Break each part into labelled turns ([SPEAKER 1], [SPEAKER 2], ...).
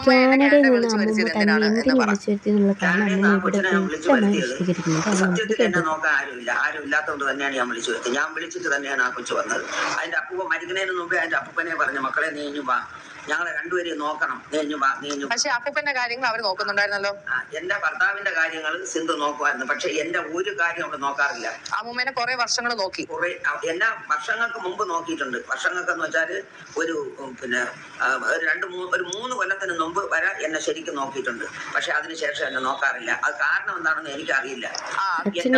[SPEAKER 1] കാനഡയിൽ നിന്ന് അമ്മൂമ്മ തന്നെ എന്തിനു വിളിച്ചു വരുത്തി എന്നുള്ള കാരണം അമ്മൂമ്മ ഇവിടെ വ്യക്തമായി വിശദീകരിക്കുന്നുണ്ട്. അത് നമുക്ക്
[SPEAKER 2] സത്യത്തിൽ എന്നെ
[SPEAKER 1] കേട്ടു.
[SPEAKER 2] നോക്കാൻ ആരുമില്ല. ആരും ഇല്ലാത്തതുകൊണ്ട് തന്നെയാണ് ഞാൻ വിളിച്ചു വരുത്തി. ഞാൻ വിളിച്ചിട്ട് തന്നെയാണ് ആ കൊച്ചു വന്നത്. അതിന്റെ അപ്പൂപ്പ മരിക്കുന്നതിന് മുമ്പേ അതിന്റെ അപ്പൂപ്പനെ പറഞ്ഞു, മക്കളെ നീ ഇഞ്ഞു വാ, ഞങ്ങളെ രണ്ടുപേരെയും നോക്കണം, നീ ഇഞ്ഞു വാ, നീ ഇഞ്ഞു.
[SPEAKER 3] പക്ഷെ അപ്പൂപ്പന്റെ കാര്യങ്ങൾ അവർ നോക്കുന്നുണ്ടായിരുന്നല്ലോ.
[SPEAKER 2] എന്റെ ഭർത്താവിന്റെ കാര്യങ്ങൾ സിന്ധു നോക്കുമായിരുന്നു. പക്ഷെ എന്റെ ഒരു കാര്യം അവിടെ നോക്കാറില്ല.
[SPEAKER 3] അമ്മൂമ്മേനെ കുറെ വർഷങ്ങൾ നോക്കി.
[SPEAKER 2] എന്നെ വർഷങ്ങൾക്ക് മുമ്പ് നോക്കിയിട്ടുണ്ട്. വർഷങ്ങൾക്കെന്ന് വെച്ചാല് ഒരു പിന്നെ ഒരു 3 കൊല്ലത്തിന് മുമ്പ് വരെ എന്നെ ശരിക്കും നോക്കിയിട്ടുണ്ട്. പക്ഷെ അതിനുശേഷം എന്നെ നോക്കാറില്ല. അത് കാരണം എന്താണെന്ന് എനിക്കറിയില്ല. എന്നെ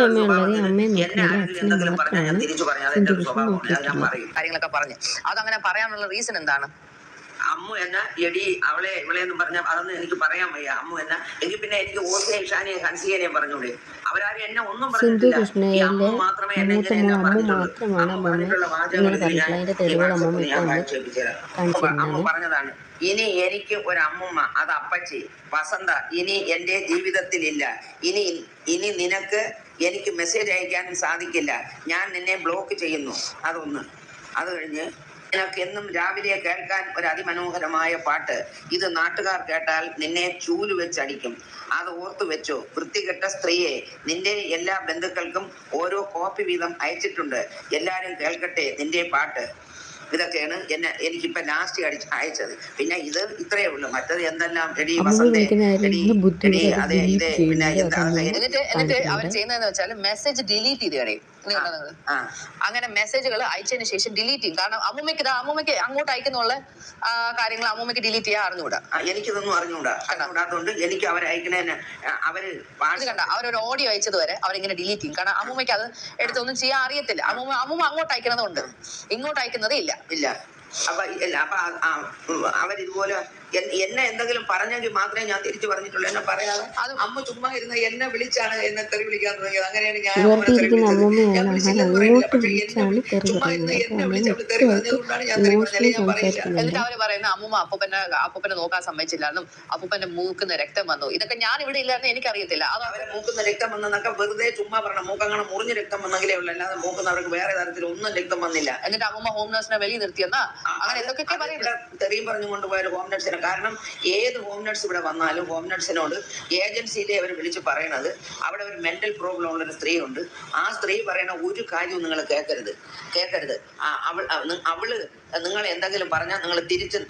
[SPEAKER 2] ആരെങ്കിലും എന്തെങ്കിലും പറഞ്ഞാൽ ഞാൻ തിരിച്ചു പറഞ്ഞാൽ എന്റെ ഒരു സ്വഭാവമാണ്. അത് ഞാൻ പറയും.
[SPEAKER 3] കാര്യങ്ങളൊക്കെ പറഞ്ഞു. അതങ്ങനെ പറയാനുള്ള റീസൺ എന്താണ്?
[SPEAKER 2] അമ്മു എന്നെ എടി അവളെ ഇവളെന്ന് പറഞ്ഞ അതൊന്നും എനിക്ക് പറയാൻ വയ്യ. അമ്മു എന്നെ എങ്കിൽ പിന്നെ എനിക്ക് ഓസിയെ ഇഷാനെയും ഹൻസിയെയും പറഞ്ഞൂടെ. അവരാരും എന്നെ ഒന്നും പറഞ്ഞിട്ടില്ല. അമ്മു മാത്രമേ എന്നെ ഇങ്ങനെ പറഞ്ഞിട്ടുള്ളൂ. അമ്മ പറഞ്ഞതാണ്, ഇനി എനിക്ക് ഒരു അമ്മുമ്മ, അത് അപ്പച്ചി വസന്ത ഇനി എന്റെ ജീവിതത്തിലില്ല. ഇനി നിനക്ക് എനിക്ക് മെസ്സേജ് അയക്കാനും സാധിക്കില്ല. ഞാൻ നിന്നെ ബ്ലോക്ക് ചെയ്യുന്നു. അതൊന്ന്. അത് കഴിഞ്ഞ് നിനക്ക് എന്നും രാവിലെ കേൾക്കാൻ ഒരു അതിമനോഹരമായ പാട്ട്. ഇത് നാട്ടുകാർ കേട്ടാൽ നിന്നെ ചൂല് വെച്ചടിക്കും. അത് ഓർത്തു വെച്ചോ. വൃത്തികെട്ട സ്ത്രീയെ, നിന്റെ എല്ലാ ബന്ധുക്കൾക്കും ഓരോ കോപ്പി വീതം അയച്ചിട്ടുണ്ട്. എല്ലാരും കേൾക്കട്ടെ നിന്റെ പാട്ട്. ഇതൊക്കെയാണ് എനിക്കിപ്പോ ലാസ്റ്റ് അയച്ചത്. പിന്നെ ഇത് ഇത്രയേ ഉള്ളൂ. മറ്റത് എന്തെല്ലാം എടി വസന്തേ, അതെ ഇതേ പിന്നെ
[SPEAKER 3] എന്നിട്ട് അവർ ചെയ്യുന്നതെന്ന് വെച്ചാൽ മെസ്സേജ് ഡിലീറ്റ് ചെയ്തേ. അങ്ങനെ മെസ്സേജുകൾ അയച്ചതിന് ശേഷം ഡിലീറ്റ് ചെയ്യും. കാരണം അമ്മൂമ്മയ്ക്ക് അങ്ങോട്ട് അയക്കുന്നുള്ള കാര്യങ്ങൾ അമ്മൂമ്മയ്ക്ക് ഡിലീറ്റ് ചെയ്യാൻ അറിഞ്ഞുകൂടാ.
[SPEAKER 2] എനിക്കിതൊന്നും അറിഞ്ഞുകൂടാത്തോണ്ട് എനിക്ക് അവരയക്കണേന്
[SPEAKER 3] അവരൊരു ഓഡിയോ അയച്ചത് വരെ അവരിങ്ങനെ ഡിലീറ്റ് ചെയ്യും. കാരണം അമ്മൂമ്മയ്ക്ക് അത് എടുത്തൊന്നും ചെയ്യാൻ അറിയത്തില്ല. അമ്മൂമ്മ അങ്ങോട്ട് അയക്കുന്നതുകൊണ്ട് ഇങ്ങോട്ട് അയക്കുന്നതേ ഇല്ല.
[SPEAKER 2] അപ്പൊ അവരിതുപോലെ എന്നെ എന്തെങ്കിലും പറഞ്ഞെങ്കിൽ മാത്രമേ ഞാൻ തിരിച്ചു പറഞ്ഞിട്ടുള്ളൂ. എന്നെ പറയാതെ അമ്മ ചുമ്മാ ഇരുന്ന് എന്നെ വിളിച്ചാണ് എന്നെ തെറി വിളിക്കാൻ തുടങ്ങിയത്. അങ്ങനെയാണ് ഞാൻ
[SPEAKER 3] എന്നിട്ട് അവര് പറയുന്ന അപ്പൂപ്പനെ നോക്കാൻ സമ്മതിച്ചില്ലെന്നും അപ്പൂപ്പന്റെ മൂക്കുന്ന രക്തം വന്നു. ഇതൊക്കെ ഞാൻ ഇവിടെ ഇല്ലാന്ന് എനിക്കറിയത്തില്ല.
[SPEAKER 2] അത് അവരെ മൂക്കുന്ന രക്തം വന്നൊക്കെ വെറുതെ ചുമ്മാ പറഞ്ഞ. മൂക്കങ്ങനെ മുറിഞ്ഞ രക്തം വന്നെങ്കിലേ ഉള്ളൂ. അല്ലാതെ മൂക്കുന്നവർക്ക് വേറെ തരത്തിൽ ഒന്നും രക്തം വന്നില്ല.
[SPEAKER 3] എന്നിട്ട് അമ്മൂമ്മ ഹോം നഴ്സിനെ വെളിയിൽ നിർത്തിയെന്നാ അങ്ങനെ എന്തൊക്കെ പറയുന്നത്.
[SPEAKER 2] തെറിയും പറഞ്ഞു കൊണ്ടുപോയ ഹോം നഴ്സിനെ. കാരണം ഏത് ഹോം നഴ്സ് ഇവിടെ വന്നാലും ഹോം നഴ്സിനോട് ഏജൻസിയിലെ അവർ വിളിച്ച് പറയണത്, അവിടെ ഒരു മെന്റൽ പ്രോബ്ലം ഉള്ളൊരു സ്ത്രീ ഉണ്ട്. ആ സ്ത്രീ പറയണ ഒരു കാര്യവും നിങ്ങൾ കേൾക്കരുത്. അവള് നിങ്ങൾ എന്തെങ്കിലും പറഞ്ഞാൽ നിങ്ങൾ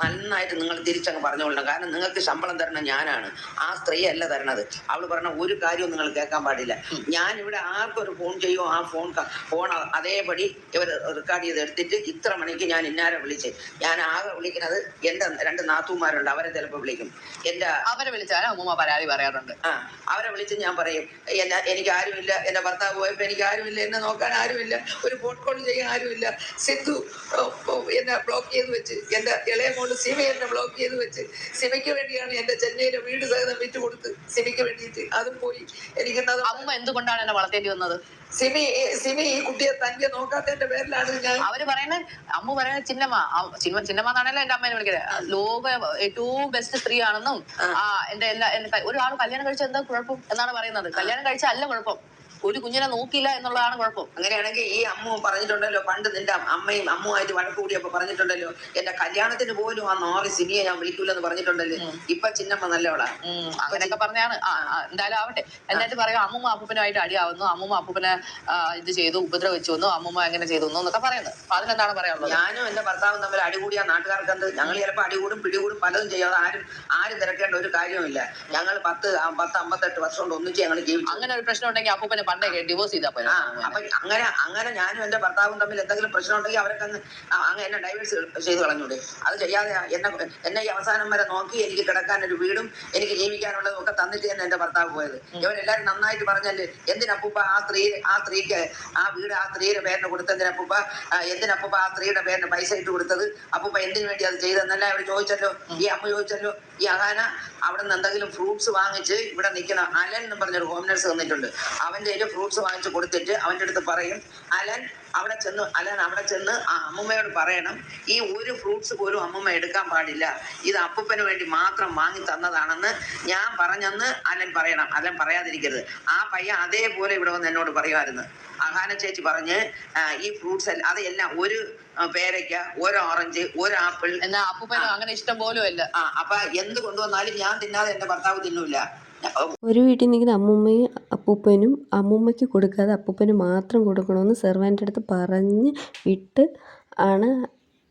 [SPEAKER 2] നന്നായിട്ട് നിങ്ങൾ തിരിച്ചങ്ങ് പറഞ്ഞുകൊള്ളണം. കാരണം നിങ്ങൾക്ക് ശമ്പളം തരണം ഞാനാണ്, ആ സ്ത്രീ അല്ല തരണത്. അവള് പറഞ്ഞ ഒരു കാര്യവും നിങ്ങൾ കേൾക്കാൻ പാടില്ല. ഞാൻ ഇവിടെ ആർക്കൊരു ഫോൺ ചെയ്യുമോ ആ ഫോൺ അതേപടി ഇവർ റെക്കോർഡ് ചെയ്ത് എടുത്തിട്ട് ഇത്ര മണിക്ക് ഞാൻ ഇന്നാരെ വിളിച്ച്. ഞാൻ ആകെ വിളിക്കുന്നത് എന്റെ 2 നാത്തൂമാരുണ്ട്. അവരെ ചിലപ്പോൾ വിളിക്കും.
[SPEAKER 3] അവരെ വിളിച്ചാലും അമ്മൂമ്മ പരാതി പറയാറുണ്ട്.
[SPEAKER 2] അവരെ വിളിച്ച് ഞാൻ പറയും, എനിക്ക് ആരുമില്ല, എന്റെ ഭർത്താവ് പോയപ്പോ എനിക്ക് ആരുമില്ല, എന്നെ നോക്കാൻ ആരുമില്ല, ഒരു ഫോൺ കോൾ ചെയ്യാൻ ആരുമില്ല. സിന്ധു എന്നെ ബ്ലോക്ക് ചെയ്ത് വെച്ച്, എന്റെ ഇളയ മോള് സിമി എന്നെ ബ്ലോക്ക് ചെയ്ത് വെച്ച്. സിമിക്ക് വേണ്ടിയാണ് എന്റെ ചെന്നൈയിലെ വീട് സഹിതം വിറ്റ് കൊടുത്ത് സിമിക്ക് വേണ്ടിയിട്ട്. അതും പോയി. എനിക്കെന്നത്
[SPEAKER 3] അമ്മ എന്തുകൊണ്ടാണ് എന്നെ വളർത്തേണ്ടി വന്നത്?
[SPEAKER 2] സിമി ഈ കുട്ടിയെ തന്നെ നോക്കാത്തതിന്റെ പേരിലാണ് ഞാൻ.
[SPEAKER 3] അവര് പറയുന്നത്, അമ്മ പറയുന്നത് ചിന്നമ്മ എന്നാണല്ലോ എന്റെ അമ്മേനെ വിളിക്കുന്നത്. ലോക ഏറ്റവും ബെസ്റ്റ് സ്ത്രീ ആണെന്നും എന്റെ ഒരാൾ കല്യാണം കഴിച്ച എന്താ കുഴപ്പം എന്നാണ് പറയുന്നത്. കല്യാണം കഴിച്ച അല്ല കുഴപ്പം, ഒരു കുഞ്ഞിനെ നോക്കിയില്ല എന്നുള്ളതാണ് കുഴപ്പം.
[SPEAKER 2] അങ്ങനെയാണെങ്കിൽ ഈ അമ്മ പറഞ്ഞിട്ടുണ്ടല്ലോ, പണ്ട് നിന്റെ അമ്മയും അമ്മുമായിട്ട് വഴക്ക് കൂടിയപ്പോ പറഞ്ഞിട്ടുണ്ടല്ലോ, എന്റെ കല്യാണത്തിന് പോലും ആ 4 സിനിയെ ഞാൻ വിളിക്കൂലെന്ന് പറഞ്ഞിട്ടുണ്ടല്ലോ. ഇപ്പൊ ചിന്നമ്മ നല്ലവളാ.
[SPEAKER 3] അങ്ങനെയൊക്കെ പറഞ്ഞാണ്. എന്തായാലും ആവട്ടെ. എന്നിട്ട് പറയാം അമ്മൂമ്മ അപ്പൂപ്പനുമായിട്ട് അടിയാവുന്നു, അമ്മൂമ്മ അപ്പൂപ്പനെ ഇത് ചെയ്തു, ഉപദ്രവിച്ചു വന്നു, അമ്മൂമ്മ എങ്ങനെ ചെയ്തു എന്നൊക്കെ പറയുന്നത്. അപ്പൊ അതിനെന്താണ് പറയാനുള്ളത്?
[SPEAKER 2] ഞാനും എന്റെ ഭർത്താവും തമ്മിൽ അടികൂടിയ നാട്ടുകാർക്ക് എന്ത്? ഞങ്ങൾ ചിലപ്പോൾ അടികൂടും പിടികൂടും പലതും ചെയ്യാതെ ആരും തിരക്കേണ്ട ഒരു കാര്യമില്ല. ഞങ്ങൾ 10-58 വർഷം കൊണ്ട് ഒന്നിച്ച് ഞങ്ങൾ ജീവിച്ചു.
[SPEAKER 3] അങ്ങനെ ഒരു പ്രശ്നം ഉണ്ടെങ്കിൽ അപ്പൂപ്പനെ പണ്ടേ ഡിവോഴ്സ് ചെയ്താൽ പോലെ.
[SPEAKER 2] അപ്പൊ അങ്ങനെ ഞാനും എന്റെ ഭർത്താവും തമ്മിൽ എന്തെങ്കിലും പ്രശ്നം ഉണ്ടെങ്കിൽ അവരൊക്കെ എന്നെ ഡൈവേഴ്സ് ചെയ്ത് കളഞ്ഞൂടെ? അത് ചെയ്യാതെ എന്നെ ഈ അവസാനം വരെ നോക്കി എനിക്ക് കിടക്കാൻ ഒരു വീടും എനിക്ക് ജീവിക്കാനുള്ളതും ഒക്കെ തന്നിട്ട് തന്നെ എന്റെ ഭർത്താവ് പോയത്. ഇവരെല്ലാരും നന്നായിട്ട് പറഞ്ഞല്ലേ, എന്തിനപ്പൂപ്പ ആ സ്ത്രീക്ക് ആ വീട് ആ സ്ത്രീയുടെ പേരിന് കൊടുത്തെന്തിനപ്പൂപ്പ, എന്തിനപ്പൂപ്പ ആ സ്ത്രീയുടെ പേരിന് പൈസ ഇട്ട് കൊടുത്തത്, അപ്പൂപ്പ എന്തിനു വേണ്ടി അത് ചെയ്തെന്നല്ല അവർ ചോദിച്ചല്ലോ. ഈ അമ്മ ചോദിച്ചല്ലോ. ഈ അഹാന അവിടെ നിന്ന് എന്തെങ്കിലും ഫ്രൂട്ട്സ് വാങ്ങിച്ച് ഇവിടെ നിൽക്കുന്ന അലൻ എന്ന് പറഞ്ഞൊരു ഹോം നഴ്സ് വന്നിട്ടുണ്ട്. അവന്റെ ഫ്രൂട്ട്സ് വാങ്ങിച്ച് കൊടുത്തിട്ട് അവന്റെ അടുത്ത് പറയും, അലൻ അവിടെ ചെന്ന് ആ അമ്മൂമ്മയോട് പറയണം, ഈ ഒരു ഫ്രൂട്ട്സ് പോലും അമ്മൂമ്മ എടുക്കാൻ പാടില്ല, ഇത് അപ്പൂപ്പന് വേണ്ടി മാത്രം വാങ്ങി തന്നതാണെന്ന് ഞാൻ പറഞ്ഞെന്ന് അലൻ പറയണം. അലൻ പറയാതിരിക്കരുത്. ആ പയ്യൻ അതേപോലെ ഇവിടെ വന്ന് എന്നോട് പറയുമായിരുന്നു. അഹാന ചേച്ചി പറഞ്ഞ് ഈ ഫ്രൂട്ട്സ് എല്ലാം അതെല്ലാം ഒരു പേരയ്ക്ക, ഒരു ഓറഞ്ച്, ഒരു ആപ്പിൾ.
[SPEAKER 3] എന്നാ അപ്പൂപ്പനും അങ്ങനെ ഇഷ്ടം പോലും അല്ല.
[SPEAKER 2] അപ്പൊ എന്ത് കൊണ്ടുവന്നാലും ഞാൻ തിന്നാതെ എന്റെ ഭർത്താവ് തിന്നൂല.
[SPEAKER 1] ഒരു വീട്ടിൽ നിൽക്കുന്ന അമ്മൂമ്മയും അപ്പൂപ്പനും അമ്മൂമ്മയ്ക്ക് കൊടുക്കാതെ അപ്പൂപ്പന് മാത്രം കൊടുക്കണമെന്ന് സെർവൻ്റ് അടുത്ത് പറഞ്ഞ് വിട്ട് ആണ്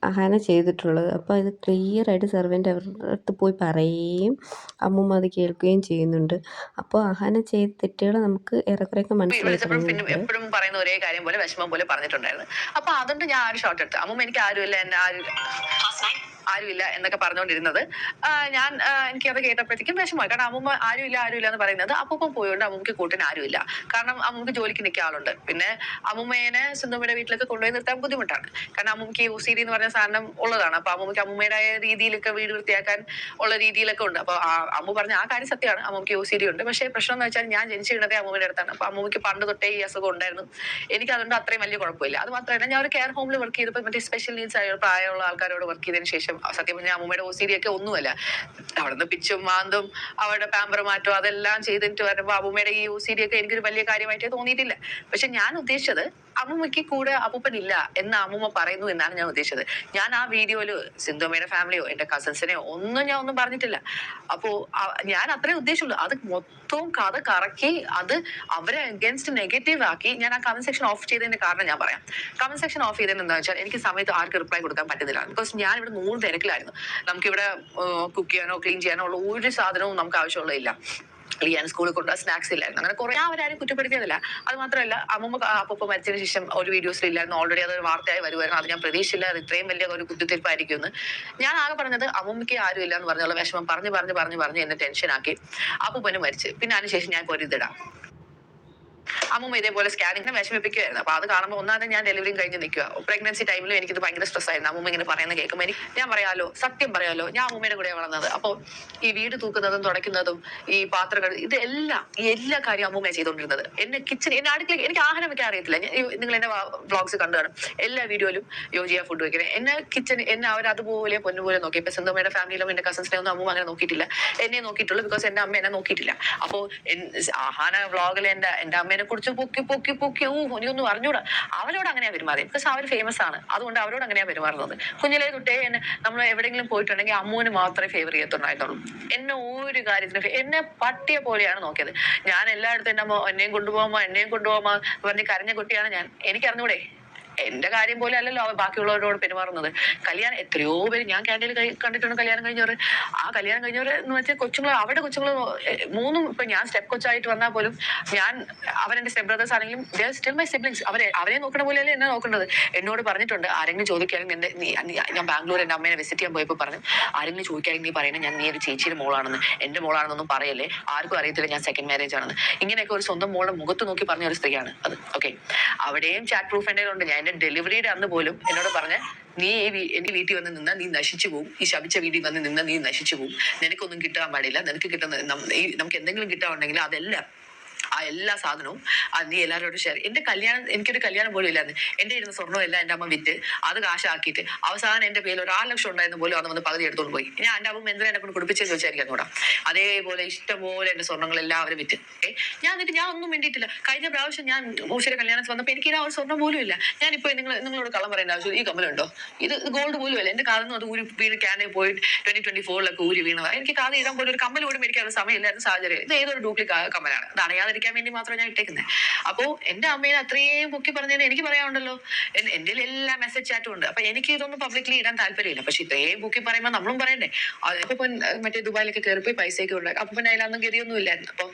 [SPEAKER 1] അഹാന ചെയ്തിട്ടുള്ളത്. അപ്പോൾ ഇത് ക്ലിയറായിട്ട് സെർവൻ്റ് അവരുടെ അടുത്ത് പോയി പറയുകയും അമ്മൂമ്മ അത് കേൾക്കുകയും ചെയ്യുന്നുണ്ട്. അപ്പോൾ അഹാന ചെയ്ത തെറ്റുകൾ നമുക്ക് ഏറെക്കുറെയൊക്കെ മനസ്സിലായി തുടങ്ങിയിട്ടുണ്ട്.
[SPEAKER 3] എപ്പോഴും പറയുന്ന ഒരേ കാര്യം പോലെ വിഷമം പോലെ പറഞ്ഞിട്ടുണ്ടായിരുന്നു. അപ്പൊ അതുകൊണ്ട് ഞാൻ ഒരു ഷോട്ട് എടുത്തു. അമ്മൂമ്മ എനിക്ക് ആരുമില്ല, എന്നെ ആരുമില്ല എന്നൊക്കെ പറഞ്ഞുകൊണ്ടിരുന്നത് ഞാൻ എനിക്കത് കേട്ടപ്പോഴത്തേക്കും വിഷമമായി. കാരണം അമ്മൂമ്മ ആരുമില്ല എന്ന് പറയുന്നത് അപ്പൂപ്പൻ പോയോണ്ട് അമ്മൂമ്മക്ക് കൂട്ടിന് ആരുമില്ല. കാരണം അമ്മൂമ്മക്ക് ജോലിക്ക് നിൽക്കുക ആളുണ്ട്. പിന്നെ അമ്മൂമ്മേനെ സിന്ധുമ്മയുടെ വീട്ടിലൊക്കെ കൊണ്ടുപോയി നിർത്താൻ ബുദ്ധിമുട്ടാണ്. കാരണം അമ്മൂമ്മക്ക് OCD എന്ന് പറഞ്ഞ സാധനം ഉള്ളതാണ്. അപ്പൊ അമ്മൂമ്മക്ക് അമ്മൂമ്മയുടെ രീതിയിലൊക്കെ വീട് വൃത്തിയാക്കാൻ ഉള്ള രീതിയിലൊക്കെ ഉണ്ട്. അപ്പൊ അമ്മു പറഞ്ഞ ആ കാര്യം സത്യമാണ്, അമ്മൂമ്മക്ക് OCD ഉണ്ട്. പക്ഷേ പ്രശ്നം എന്ന് വെച്ചാൽ ഞാൻ ജനിച്ചു വീണതേ അമ്മൂമ്മയുടെ അടുത്താണ്. അപ്പൊ അമ്മൂമ്മക്ക് പണ്ട് തൊട്ടേ ഈ അസുഖം ഉണ്ടായിരുന്നു. എനിക്ക് അതുകൊണ്ട് അത്രയും വലിയ കുഴപ്പമില്ല. അത് മാത്രമല്ല, ഞാൻ ഒരു കെയർ ഹോമിൽ വർക്ക് ചെയ്തപ്പോൾ മറ്റേ സ്പെഷ്യൽ നീഡ്സ് ആയ പ്രായമുള്ള ആൾക്കാരോട് വർക്ക് ചെയ്തതിന് ശേഷം സത്യം പറഞ്ഞാൽ അമ്മൂമ്മയുടെ OCD ഒക്കെ ഒന്നുമല്ല. അവിടുന്ന് പിച്ചും മാന്തും അവരുടെ പാമ്പർ മാറ്റവും അതെല്ലാം ചെയ്തിട്ട് വരുമ്പോൾ അമ്മൂമ്മയുടെ ഈ OCD ഒക്കെ എനിക്കൊരു വലിയ കാര്യമായിട്ടേ തോന്നിയിട്ടില്ല. പക്ഷെ ഞാൻ ഉദ്ദേശിച്ചത് അമ്മൂമ്മയ്ക്ക് കൂടെ അപ്പൂപ്പനില്ല എന്ന് അമ്മൂമ്മ പറയുന്നു എന്നാണ് ഞാൻ ഉദ്ദേശിച്ചത്. ഞാൻ ആ വീഡിയോയില് സിന്ധുമ്മയുടെ ഫാമിലിയോ എന്റെ കസിൻസിനെയോ ഒന്നും പറഞ്ഞിട്ടില്ല. അപ്പോ ഞാൻ അത്രേ ഉദ്ദേശിച്ചുള്ളൂ. അത് മൊത്തവും കഥ കറക്കി അത് അവരെ അഗേൻസ്റ്റ് നെഗറ്റീവ് ആക്കി ഞാൻ ആ കമന്റ് സെക്ഷൻ ഓഫ് ചെയ്തതിന്റെ കാരണം ഞാൻ പറയാം. കമന്റ് സെക്ഷൻ ഓഫ് ചെയ്തത് എന്താ വെച്ചാൽ എനിക്ക് സമയത്ത് ആർക്ക് റിപ്ലൈ കൊടുക്കാൻ പറ്റുന്നില്ല. ബിക്കോസ് ഞാൻ ഇവിടെ 100 തിരക്കിലായിരുന്നു. നമുക്കിവിടെ കുക്ക് ചെയ്യാനോ ക്ലീൻ ചെയ്യാനോ ഉള്ള ഒരു സാധനവും നമുക്ക് ആവശ്യമുള്ളതില്ല. ഞാൻ സ്കൂളിൽ കൊണ്ടുപോകാൻ സ്നാക്സ് ഇല്ലായിരുന്നു. അങ്ങനെ കുറെ അവരാരും കുറ്റപ്പെടുത്തിയതല്ല. അത് മാത്രമല്ല, അമ്മൂമ്മ അപ്പൂപ്പ മരിച്ചതിന് ശേഷം ഒരു വീഡിയോസിൽ ഇല്ലായിരുന്നു. ഓൾറെഡി അത് വാർത്തയായി വരുമായിരുന്നു. അത് ഞാൻ പ്രതീക്ഷിച്ചില്ല അത് ഇത്രയും വലിയ ഒരു കുത്തിത്തിരിപ്പായിരിക്കും എന്ന്. ഞാൻ ആകെ പറഞ്ഞത് അമ്മൂമ്മയ്ക്ക് ആരും ഇല്ല എന്ന് പറഞ്ഞുള്ള വിഷമം പറഞ്ഞ് എന്നെ ടെൻഷനാക്കി. അപ്പൂപ്പനും മരിച്ച്. പിന്നെ അതിനുശേഷം ഞാൻ പൊരുതിടാം. അമ്മൂമ്മ ഇതേപോലെ സ്കാനിങ്ങിനെ വിഷമിപ്പിക്കുമായിരുന്നു. അപ്പൊ അത് കാണുമ്പോൾ ഒന്നാമത് ഞാൻ ഡെലിവറിയും കഴിഞ്ഞ് നിൽക്കുക. പ്രഗ്നൻസി ടൈമിലും എനിക്കിത് ഭയങ്കര സ്ട്രെസ് ആയിരുന്നു. അമ്മൂമ്മ ഇങ്ങനെ പറയുന്ന കേൾക്കുമ്പോൾ ഞാൻ പറയാലോ, സത്യം പറയാലോ, ഞാൻ അമ്മൂമ്മയുടെ കൂടെ വളർന്നത്. അപ്പോൾ ഈ വീട് തൂക്കുന്നതും തുടയ്ക്കുന്നതും ഈ പാത്രങ്ങൾ ഇതെല്ലാം എല്ലാ കാര്യം അമ്മൂമ്മ ചെയ്തുകൊണ്ടിരുന്നത്. എന്നെ അടുക്കള എനിക്ക് ആഹാരം വെക്കാൻ അറിയത്തില്ല. നിങ്ങൾ എന്റെ വ്ളോഗ്സ് കണ്ടു കാണും. എല്ലാ വീഡിയോയിലും യോജിയ ഫുഡ് വെക്കുന്നത്. എന്നെ അവർ അതുപോലെ പൊന്നുപോലെ നോക്കി. ഇപ്പൊ സിന്ധുമ്മയുടെ ഫാമിലിയിലും എന്റെ കസിൻസിനെ ഒന്നും അമ്മൂമ്മ അങ്ങനെ നോക്കിയിട്ടില്ല. എന്നെ നോക്കിയിട്ടുള്ളൂ. ബിക്കോസ് എന്റെ അമ്മ എന്നെ നോക്കിയിട്ടില്ല. അപ്പോൾ ആഹാന വ്ളോഗിൽ എന്റെ അമ്മേനെ കുറിച്ച് പൊക്കി എനിക്കൊന്നും അറിഞ്ഞൂടാ. അവരോട് അങ്ങനെയാ പെരുമാറി. ബിക്കോസ് അവർ ഫേമസ് ആണ്. അതുകൊണ്ട് അവരോട് അങ്ങനെയാ പെരുമാറുന്നത്. കുഞ്ഞിലേ തൊട്ടേ നമ്മൾ എവിടെയെങ്കിലും പോയിട്ടുണ്ടെങ്കിൽ അമ്മൂന് മാത്രമേ ഫേവർ ചെയ്യത്തുണ്ടായിരുന്നുള്ളൂ. എന്നെ ഒരു കാര്യത്തിന് എന്നെ പട്ടിയെ പോലെയാണ് നോക്കിയത്. ഞാൻ എല്ലായിടത്തും എന്റെ അമ്മ എന്നെയും കൊണ്ടുപോകാമോ പറഞ്ഞ് കരഞ്ഞ കുട്ടിയാണ് ഞാൻ. എനിക്കറിഞ്ഞൂടെ എന്റെ കാര്യം പോലെ അല്ലല്ലോ ബാക്കിയുള്ളവരോട് പെരുമാറുന്നത്. കല്യാണം എത്രയോ പേര് ഞാൻ ക്യാൻറ്റീനിൽ കണ്ടിട്ടുണ്ട്. കല്യാണം കഴിഞ്ഞവർ എന്ന് വെച്ചാൽ അവരുടെ കൊച്ചുങ്ങൾ 3 ഇപ്പൊ ഞാൻ സ്റ്റെപ്പ് കൊച്ചായിട്ട് വന്നാൽ പോലും അവരെന്റെ സ്റ്റെപ്പ് ബ്രദേഴ്സ് ആണെങ്കിലും സ്റ്റിൽ മൈ സിബ്ലിങ്സ്. അവരെ നോക്കണ പോലെയല്ലേ എന്നെ നോക്കേണ്ടത്. എന്നോട് പറഞ്ഞിട്ടുണ്ട്, ആരെങ്കിലും ചോദിക്കുകയാണെങ്കിൽ ഞാൻ ബാംഗ്ലൂർ എന്റെ അമ്മേനെ വിസിറ്റ് ചെയ്യാൻ പോയപ്പോൾ പറഞ്ഞു, ആരെങ്കിലും ചോദിക്കുകയാണെങ്കിൽ നീ പറയണേ ഞാൻ നീ ഒരു ചേച്ചിയുടെ മോളാണെന്ന്, എന്റെ മോളാണെന്നൊന്നും പറയല്ലേ, ആർക്കും അറിയത്തില്ല ഞാൻ സെക്കൻഡ് മാരേജ് ആണെന്ന്. ഇങ്ങനെയൊക്കെ ഒരു സ്വന്തം മോളുടെ മുഖത്ത് നോക്കി പറഞ്ഞ ഒരു സ്ത്രീയാണ് അത്. ഓക്കെ, അവിടെയും ചാറ്റ് പ്രൂഫ് എൻ്റെ ഉണ്ട്. ഞാൻ എന്റെ ഡെലിവറിയുടെ അന്ന് പോലും എന്നോട് പറഞ്ഞ, നീ എന്റെ വീട്ടിൽ വന്ന് നിന്നാ നീ നശിച്ചു പോകും, ഈ ശപിച്ച വീട്ടിൽ വന്ന് നിന്നാ നീ നശിച്ചു പോകും, നിനക്കൊന്നും കിട്ടാൻ പാടില്ല, നിനക്ക് കിട്ടുന്ന നമുക്ക് എന്തെങ്കിലും കിട്ടാനുണ്ടെങ്കിൽ അതെല്ലാം എല്ലാ സാധനവും നീ എല്ലാവരോടും ഷെയർ. എനിക്കൊരു കല്യാണം പോലും ഇല്ലായിരുന്നു. എന്റെ ഇരുന്ന സ്വർണ്ണം എല്ലാം എന്റെ അമ്മ വിറ്റ് അത് കാശാക്കിയിട്ട് അവസാനം എന്റെ പേരിൽ 1,00,000 ലക്ഷം ഉണ്ടായിരുന്നു പോലും അന്ന് വന്ന് പകുതി എടുത്തോണ്ട് പോയി. ഞാൻ എന്റെ അമ്മ എന്തിനാ എന്നെ കൊണ്ട് കുടിപ്പിച്ചെന്ന് ചോദിച്ചായിരിക്കും കൂടാ. അതേപോലെ ഇഷ്ടംപോലെ എന്റെ സ്വർണ്ണങ്ങളെല്ലാം അവർ വിറ്റ്. ഞാൻ ഒന്നും വേണ്ടിയിട്ടില്ല. കഴിഞ്ഞ പ്രാവശ്യം ഞാൻ മൂശയുടെ കല്യാണത്തിൽ വന്നപ്പോൾ എനിക്ക് ഒരു സ്വർണ്ണം പോലും ഇല്ല. ഞാനിപ്പോ നിങ്ങളോട് കള്ളം പറയേണ്ട ആവശ്യം, ഈ കമ്മലുണ്ടോ, ഇത് ഗോൾഡ് പോലും അല്ല. എന്റെ കാലൊന്നും അത് വീട് ക്യാനേ പോയി 2024 ഊരി വീണതാണ്. എനിക്ക് കാത് ഇടാൻ പോലും ഒരു കമ്മൽ പോലും മേടിക്കാനുള്ള സമയമില്ലായിരുന്നു സാഹചര്യം. ഇത് ഏതൊരു ഡ്യൂപ്ലിക്കേറ്റ് കമ്മലാണ്. അത് അണയാതിരിക്കാൻ വേണ്ടി മാത്രം ഞാൻ ഇട്ടേക്കുന്നത്. അപ്പോ എന്റെ അമ്മയെ അത്രയും പൊക്കി പറഞ്ഞതിന് എനിക്ക് പറയാനുണ്ടല്ലോ. എന്റെ എല്ലാ മെസ്സേജ് ചാറ്റും ഉണ്ട്. അപ്പൊ എനിക്ക് ഇതൊന്നും പബ്ലിക്കലി ഇടാൻ താല്പര്യമില്ല. പക്ഷെ ഇത്രയും പൊക്കി പറയുമ്പോൾ നമ്മളും പറയണ്ടേ. അപ്പൻ മറ്റേ ദുബായിലൊക്കെ കയറിപ്പോയി പൈസയൊക്കെ ഉണ്ടാക്കി. അപ്പൻ അതിലൊന്നും ഗതിയൊന്നും ഇല്ലായിരുന്നു.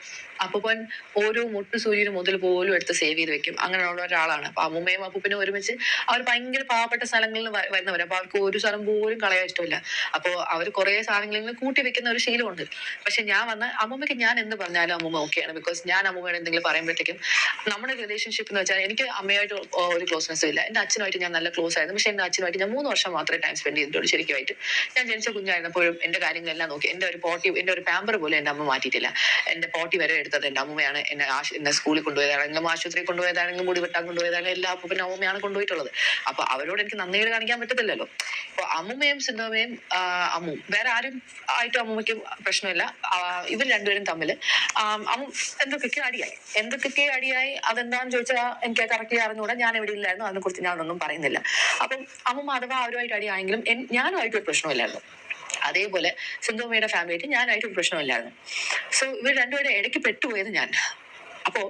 [SPEAKER 3] അപ്പൻ ഓരോ മുട്ടു സൂര്യന് മുതൽ പോലും എടുത്ത് സേവ് ചെയ്ത് വെക്കും. അങ്ങനെയുള്ള ഒരാളാണ്. അപ്പൊ അമ്മൂമ്മയും അപ്പൂപ്പനും ഒരുമിച്ച് അവർ ഭയങ്കര പാവപ്പെട്ട സ്ഥലങ്ങളിൽ വരുന്നവർ. അപ്പൊ അവർക്ക് ഒരു സ്ഥലം പോലും കളയാൻ ഇഷ്ടമില്ല. അപ്പൊ അവർ കുറെ സാധനങ്ങളിൽ കൂട്ടി വെക്കുന്ന ഒരു ശീലമുണ്ട്. പക്ഷെ ഞാൻ വന്ന് അമ്മൂമ്മയ്ക്ക് ഞാൻ എന്ത് പറഞ്ഞാലും അമ്മൂമ്മ ഓക്കെയാണ്. ബിക്കോസ് ഞാൻ അമ്മൂമ്മയുടെ എന്തെങ്കിലും പറയുമ്പോഴത്തേക്കും നമ്മുടെ റിലേഷൻഷിപ്പ് എന്ന് വെച്ചാൽ എനിക്ക് അമ്മയായിട്ട് ഒരു ക്ലോസ്നെസ്സും ഇല്ല. എന്റെ അച്ഛനുമായിട്ട് ഞാൻ നല്ല ക്ലോസ് ആയിരുന്നു. പക്ഷെ എന്റെ അച്ഛനുമായിട്ട് ഞാൻ 3 വർഷം മാത്രമേ ടൈം സ്പെൻഡ് ചെയ്തിട്ടുള്ളൂ ശരിക്കുമായിട്ട്. ഞാൻ ജനിച്ച കുഞ്ഞായിരുന്നപ്പോഴും എന്റെ കാര്യങ്ങളെല്ലാം നോക്കി. എന്റെ ഒരു പാമ്പർ പോലും എന്റെ അമ്മ മാറ്റിയിട്ടില്ല. എന്റെ പോട്ടി വരെ എടുത്തത് എന്റെ അമ്മയാണ്. എന്നെ സ്കൂളിൽ കൊണ്ടുപോയതാണെങ്കിലും ആശുപത്രിയിൽ കൊണ്ടുപോയതാണെങ്കിലും മുടി വെട്ടാൻ കൊണ്ടുപോയതാണെങ്കിലും എല്ലാ അപ്പൂപ്പനും അമ്മയാണ് കൊണ്ടുപോയിട്ടുള്ളത്. അപ്പൊ അവരോട് എനിക്ക് നന്ദികൾ കാണിക്കാൻ പറ്റത്തില്ലല്ലോ. ഇപ്പൊ അമ്മൂമ്മയും സിന്ധുമ്മയും അമ്മു വേറെ ആരും ആയിട്ടും അമ്മൂമ്മയ്ക്ക് പ്രശ്നമില്ല. ഇവർ രണ്ടുപേരും തമ്മിൽ എന്തൊക്കെ അടിയായി. എന്തൊക്കെ അടിയായി അതെന്താന്ന് ചോദിച്ചാൽ എനിക്ക് കറക്റ്റ്ലി അറിഞ്ഞുകൂടാ. ഞാൻ എവിടെ ഇല്ലായിരുന്നു, അതിനെ കുറിച്ച് ഞാനൊന്നും പറയുന്നില്ല. അപ്പം അമ്മ അഥവാ അവരുമായിട്ട് അടിയായെങ്കിലും ഞാനുമായിട്ട് ഒരു പ്രശ്നമില്ലായിരുന്നു. അതേപോലെ സിന്ധുമ്മയുടെ ഫാമിലിയായിട്ട് ഞാനായിട്ട് ഒരു പ്രശ്നമില്ലായിരുന്നു. സോ ഇവർ രണ്ടുപേരും ഇടയ്ക്ക് പെട്ടുപോയത് ഞാൻ. അപ്പോ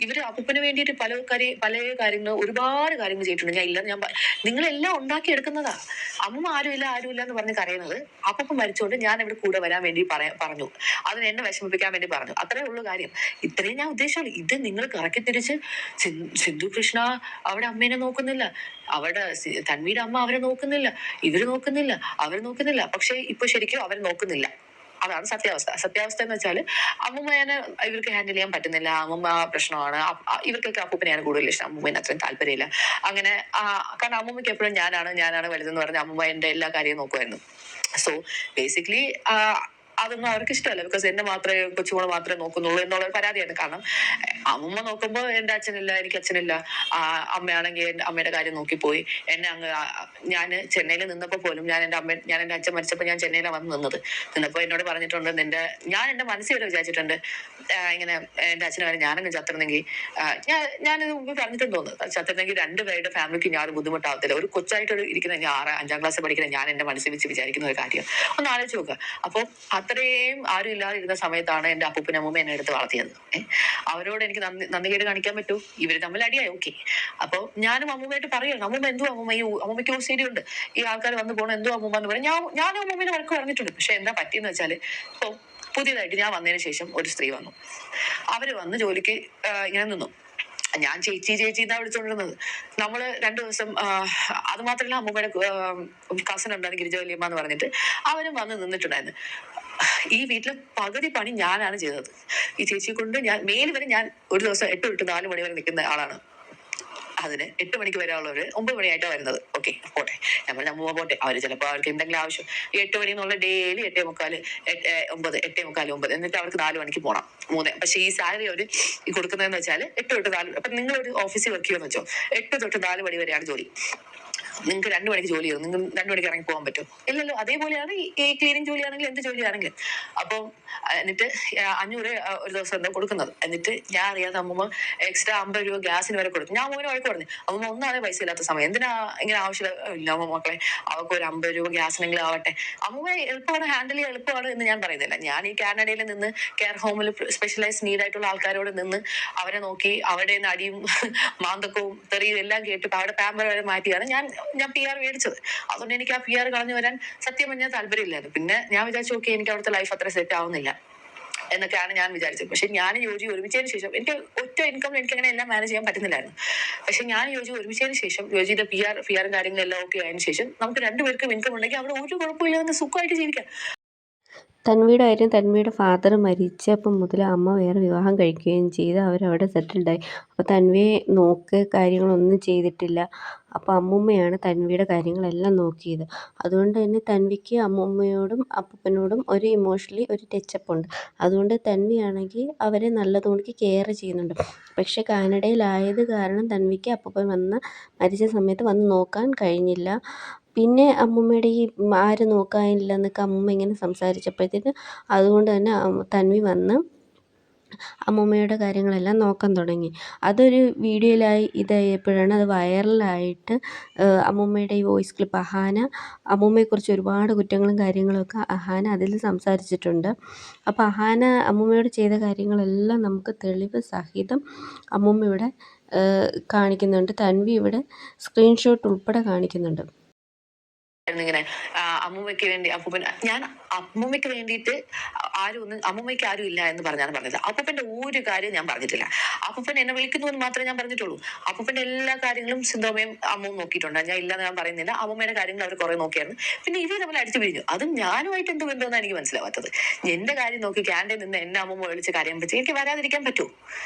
[SPEAKER 3] ഇവര് അപ്പൂപ്പന് വേണ്ടിയിട്ട് പല കാര്യങ്ങൾ ഒരുപാട് കാര്യങ്ങൾ ചെയ്തിട്ടുണ്ട്. ഞാൻ ഇല്ലെന്ന് നിങ്ങളെല്ലാം ഉണ്ടാക്കിയെടുക്കുന്നതാ. അമ്മ ആരുമില്ല എന്ന് പറഞ്ഞ് കരയുന്നത് അപ്പൂപ്പൻ മരിച്ചുകൊണ്ട് ഞാൻ ഇവിടെ കൂടെ വരാൻ വേണ്ടി പറഞ്ഞു. അതിന് എന്നെ വിഷമിപ്പിക്കാൻ വേണ്ടി പറഞ്ഞു. അത്രേ ഉള്ളൂ കാര്യം. ഇത്രയും ഞാൻ ഉദ്ദേശിച്ചുള്ളൂ. ഇത് നിങ്ങൾ കറക്കി തിരിച്ച് സിന്ധു കൃഷ്ണ അവിടെ അമ്മേനെ നോക്കുന്നില്ല, അവിടെ തൻവിയുടെ അമ്മ അവരെ നോക്കുന്നില്ല, ഇവര് നോക്കുന്നില്ല, അവര് നോക്കുന്നില്ല. പക്ഷെ ഇപ്പൊ ശരിക്കും അവര് നോക്കുന്നില്ല. അതാണ് സത്യാവസ്ഥ എന്ന് വെച്ചാൽ അമ്മൂമ്മേനെ ഇവർക്ക് ഹാൻഡിൽ ചെയ്യാൻ പറ്റുന്നില്ല. അമ്മൂമ്മ പ്രശ്നമാണ്. ഇവർക്കൊക്കെ അപ്പൂപ്പനെയാണ് കൂടുതൽ ഇഷ്ടം, അമ്മൂമ്മേനെ അത്രയും താല്പര്യമില്ല. അങ്ങനെ കാരണം അമ്മൂമ്മയ്ക്ക് എപ്പോഴും ഞാനാണ് വലുതെന്ന് പറഞ്ഞ അമ്മൂമ്മ എന്റെ എല്ലാ കാര്യവും നോക്കുമായിരുന്നു. സോ ബേസിക്കലി അതൊന്നും അവർക്ക് ഇഷ്ടമല്ല. ബിക്കോസ് എന്നെ മാത്രമേ കൊച്ചുമോളെ മാത്രമേ നോക്കുന്നുള്ളൂ എന്നുള്ള പരാതിയാണ്. കാരണം അമ്മൂമ്മ നോക്കുമ്പോൾ എന്റെ അച്ഛനില്ല, എനിക്ക് അച്ഛനില്ല. അമ്മയാണെങ്കിൽ അമ്മയുടെ കാര്യം നോക്കിപ്പോയി. എന്നെ ഞാൻ ചെന്നൈയിൽ നിന്നപ്പോൾ പോലും ഞാൻ എന്റെ അച്ഛൻ മരിച്ചപ്പോൾ ഞാൻ ചെന്നൈയിലാണ് വന്ന് നിന്നപ്പോൾ എന്നോട് പറഞ്ഞിട്ടുണ്ട്, ഞാൻ എന്റെ മനസ്സിൽ വരെ വിചാരിച്ചിട്ടുണ്ട് ഇങ്ങനെ എന്റെ അച്ഛനെ കാര്യം ഞാനങ്ങ് ചത്തിരുന്നെങ്കിൽ ഞാനിത് മുമ്പ് പറഞ്ഞിട്ടുണ്ടോ ചത്തിരുന്നെങ്കിൽ രണ്ടുപേരുടെ ഫാമിലിക്ക് ഞാൻ ബുദ്ധിമുട്ടാവത്തില്ല. ഒരു കൊച്ചായിട്ട് ഇരിക്കുന്ന ഞാൻ 5ാം ക്ലാസ് പഠിക്കുന്ന ഞാൻ എന്റെ മനസ്സിൽ വെച്ച് വിചാരിക്കുന്ന ഒരു കാര്യം ഒന്ന് ആലോചിച്ച് നോക്കുക. അപ്പോൾ അത്രയും ആരും ഇല്ലാതിരുന്ന സമയത്താണ് എന്റെ അപ്പൂപ്പനും അമ്മൂമ്മ എന്നെ എടുത്ത് വളർത്തിയത്. അവരോട് എനിക്ക് നന്ദികേട് കാണിക്കാൻ പറ്റൂ? ഇവര് തമ്മിൽ അടിയായി, ഓക്കെ. അപ്പൊ ഞാനും അമ്മൂമ്മയായിട്ട് പറയുകയാണ്, അമ്മൂമ്മ എന്തോ അമ്മൂമ്മയ്ക്ക് OCD ഉണ്ട്, ഈ ആൾക്കാർ വന്നു പോകണം, എന്തോ അമ്മൂമ്മ എന്ന് പറയും. ഞാനും അമ്മൂമ്മേനെ വഴക്ക് പറഞ്ഞിട്ടുണ്ട്. പക്ഷെ എന്താ പറ്റിയെന്ന് വെച്ചാല് ഇപ്പൊ പുതിയതായിട്ട് ഞാൻ വന്നതിന് ശേഷം ഒരു സ്ത്രീ വന്നു. അവര് വന്ന് ജോലിക്ക് ഇങ്ങനെ നിന്നു. ഞാൻ ചേച്ചി എന്നാ വിളിച്ചോണ്ടിരുന്നത്. നമ്മള് 2 ദിവസം അത് മാത്രമല്ല അമ്മൂമ്മയുടെ കസിൻ ഉണ്ടായിരുന്നു ഗിരിജവല്യമ്മ എന്ന് പറഞ്ഞിട്ട്, അവരും വന്ന് നിന്നിട്ടുണ്ടായിരുന്നു. ഈ വീട്ടിലെ പകുതി പണി ഞാനാണ് ചെയ്തത്. ഈ ചേച്ചിയെ കൊണ്ട് മേല് വരെ ഞാൻ ഒരു ദിവസം 8 തൊട്ട് 4 മണി വരെ നിൽക്കുന്ന ആളാണ്. അതിന് 8 മണിക്ക് വരാനുള്ളവര് 9 മണിയായിട്ടാണ് വരുന്നത്. ഓക്കെ, പോട്ടെ, ഞാൻ പറഞ്ഞ അമ്മൂമ്മ പോട്ടെ, അവര് ചിലപ്പോൾ അവർക്ക് എന്തെങ്കിലും ആവശ്യം 8 മണി എന്നുള്ള ഡെയിലി 8:45, 9 എന്നിട്ട് അവർക്ക് 4 മണിക്ക് പോകണം 3. പക്ഷെ ഈ സാലറി അവര് കൊടുക്കുന്നതെന്ന് വെച്ചാൽ 8 തൊട്ട് 4. അപ്പൊ നിങ്ങളൊരു ഓഫീസിൽ വർക്ക് ചെയ്യുമെന്ന് വെച്ചോ, 8 തൊട്ട് 4 മണി വരെയാണ് ജോലി. നിങ്ങൾക്ക് 2 മണിക്ക് ജോലി ചെയ്യും, നിങ്ങൾ 2 മണിക്ക് ഇറങ്ങി പോകാൻ പറ്റും? ഇല്ലല്ലോ. അതേപോലെയാണ് ഈ ക്ലീനിങ് ജോലിയാണെങ്കിലും എന്ത് ജോലിയാണെങ്കിലും. അപ്പം എന്നിട്ട് 500 ഒരു ദിവസം എന്താ കൊടുക്കുന്നത്. എന്നിട്ട് ഞാൻ അറിയാതെ അമ്മൂമ്മ എക്സ്ട്രാ 50 രൂപ ഗ്യാസിന് വരെ കൊടുത്തു. ഞാൻ അമ്മൂമ്മ വഴക്ക് പറഞ്ഞു, അമ്മൂമ്മ ഒന്നാണ് പൈസ ഇല്ലാത്ത സമയം, എന്തിനാ ഇങ്ങനെ ആവശ്യമില്ല അമ്മ മക്കളെ, അവർക്ക് ഒരു 50 രൂപ ഗ്യാസിനെങ്കിലും ആവട്ടെ. അമ്മൂമ്മ എളുപ്പമാണ്, ഹാൻഡിൽ ചെയ്യാൻ എളുപ്പമാണ് എന്ന് ഞാൻ പറയുന്നില്ല. ഞാൻ ഈ കാനഡയിൽ നിന്ന് കെയർ ഹോമിൽ സ്പെഷ്യലൈസ് നീഡായിട്ടുള്ള ആൾക്കാരോട് നിന്ന് അവരെ നോക്കി അവരുടെ അടിയും മാന്തക്കവും തെറിയും എല്ലാം കേട്ട് അവരുടെ പാമ്പർ വരെ മാറ്റിയാണ് ഞാൻ PR മേടിച്ചത്. അതുകൊണ്ട് എനിക്ക് ആ PR കളഞ്ഞു വരാൻ സത്യം പറഞ്ഞാൽ താല്പര്യമില്ലായിരുന്നു. പിന്നെ ഞാൻ വിചാരിച്ചു, ഓക്കെ, എനിക്ക് അവിടുത്തെ ലൈഫ് അത്ര സെറ്റ് ആവുന്നില്ല എന്നൊക്കെയാണ് ഞാൻ വിചാരിച്ചത്. പക്ഷെ ഞാൻ യോജി ഒരുമിച്ചതിന് ശേഷം എനിക്ക് ഒറ്റ ഇൻകം എനിക്ക് അങ്ങനെ എല്ലാം മാനേജ് ചെയ്യാൻ പറ്റുന്നില്ലായിരുന്നു. പക്ഷെ ഞാൻ യോജി ഒരുമിച്ചതിന് ശേഷം യോജിയുടെ PR കാര്യങ്ങളെല്ലാം ഓക്കെ ആയതിനു ശേഷം നമുക്ക് 2 പേർക്കും ഇൻകം ഉണ്ടെങ്കിൽ അവിടെ ഒരു കുഴപ്പമില്ലാതെ സുഖമായിട്ട് ജീവിക്കാം.
[SPEAKER 1] തൻവിയുടെ കാര്യം, തൻവിയുടെ ഫാദർ മരിച്ചപ്പം മുതൽ അമ്മ വേറെ വിവാഹം കഴിക്കുകയും ചെയ്ത് അവരവിടെ സെറ്റിൽഡായി. അപ്പോൾ തൻവിയെ കാര്യങ്ങളൊന്നും ചെയ്തിട്ടില്ല. അപ്പോൾ അമ്മൂമ്മയാണ് തൻവിയുടെ കാര്യങ്ങളെല്ലാം നോക്കിയത്. അതുകൊണ്ട് തന്നെ തൻവിക്ക് അമ്മൂമ്മയോടും അപ്പൂപ്പനോടും ഒരു ഇമോഷണലി ഒരു ടച്ചപ്പ് ഉണ്ട്. അതുകൊണ്ട് തൻവിയാണെങ്കിൽ അവരെ നല്ലതുകൊണ്ട് കെയർ ചെയ്യുന്നുണ്ട്. പക്ഷേ കാനഡയിലായത് കാരണം തൻവിക്ക് അപ്പൂപ്പൻ മരിച്ച സമയത്ത് വന്ന് നോക്കാൻ കഴിഞ്ഞില്ല. പിന്നെ അമ്മൂമ്മയുടെ ഈ ആരും നോക്കാനില്ലെന്നൊക്കെ അമ്മൂമ്മ ഇങ്ങനെ സംസാരിച്ചപ്പോഴത്തേക്ക് അതുകൊണ്ട് തന്നെ തൻവി വന്ന് അമ്മൂമ്മയുടെ കാര്യങ്ങളെല്ലാം നോക്കാൻ തുടങ്ങി. അതൊരു വീഡിയോയിലായി ഇതായപ്പോഴാണ് അത് വൈറലായിട്ട് അമ്മൂമ്മയുടെ ഈ വോയിസ് ക്ലിപ്പ് അമ്മൂമ്മയെക്കുറിച്ച് ഒരുപാട് കുറ്റങ്ങളും കാര്യങ്ങളൊക്കെ അഹാന അതിൽ സംസാരിച്ചിട്ടുണ്ട്. അപ്പോൾ അഹാന അമ്മൂമ്മയോട് ചെയ്ത കാര്യങ്ങളെല്ലാം നമുക്ക് തെളിവ് സഹിതം അമ്മൂമ്മ ഇവിടെ കാണിക്കുന്നുണ്ട്. തൻവി ഇവിടെ സ്ക്രീൻഷോട്ട് ഉൾപ്പെടെ കാണിക്കുന്നുണ്ട്.
[SPEAKER 3] ഇങ്ങനെ അമ്മൂമ്മയ്ക്ക് വേണ്ടി ഞാൻ അമ്മൂമ്മയ്ക്ക് വേണ്ടിയിട്ട് അമ്മൂമ്മയ്ക്ക് ആരും ഇല്ല എന്ന് പറഞ്ഞാണ് പറഞ്ഞത്. അപ്പൂപ്പന്റെ ഒരു കാര്യം ഞാൻ പറഞ്ഞിട്ടില്ല. അപ്പൂപ്പൻ എന്നെ വിളിക്കുന്നു എന്ന് മാത്രമേ ഞാൻ പറഞ്ഞിട്ടുള്ളൂ. അപ്പൂപ്പന്റെ എല്ലാ കാര്യങ്ങളും സിന്ധോമയും അമ്മവും നോക്കിയിട്ടുണ്ട്. ഞാൻ ഇല്ലെന്ന് ഞാൻ പറയുന്നില്ല. അമ്മൂമ്മയുടെ കാര്യങ്ങൾ അവർ കുറെ നോക്കിയായിരുന്നു. പിന്നെ ഇവർ തമ്മിൽ അടിച്ചു പിരിഞ്ഞു. അതും ഞാനുമായിട്ട് എന്ത് ബന്ധമെന്ന് എനിക്ക് മനസ്സിലാവാത്തത്. എന്റെ കാര്യം നോക്കി ക്യാൻറ്റീൻ നിന്ന് എന്നെ അമ്മൂമ്മ വിളിച്ച് കാര്യം പറ്റി എനിക്ക് വരാതിരിക്കാൻ പറ്റുമോ?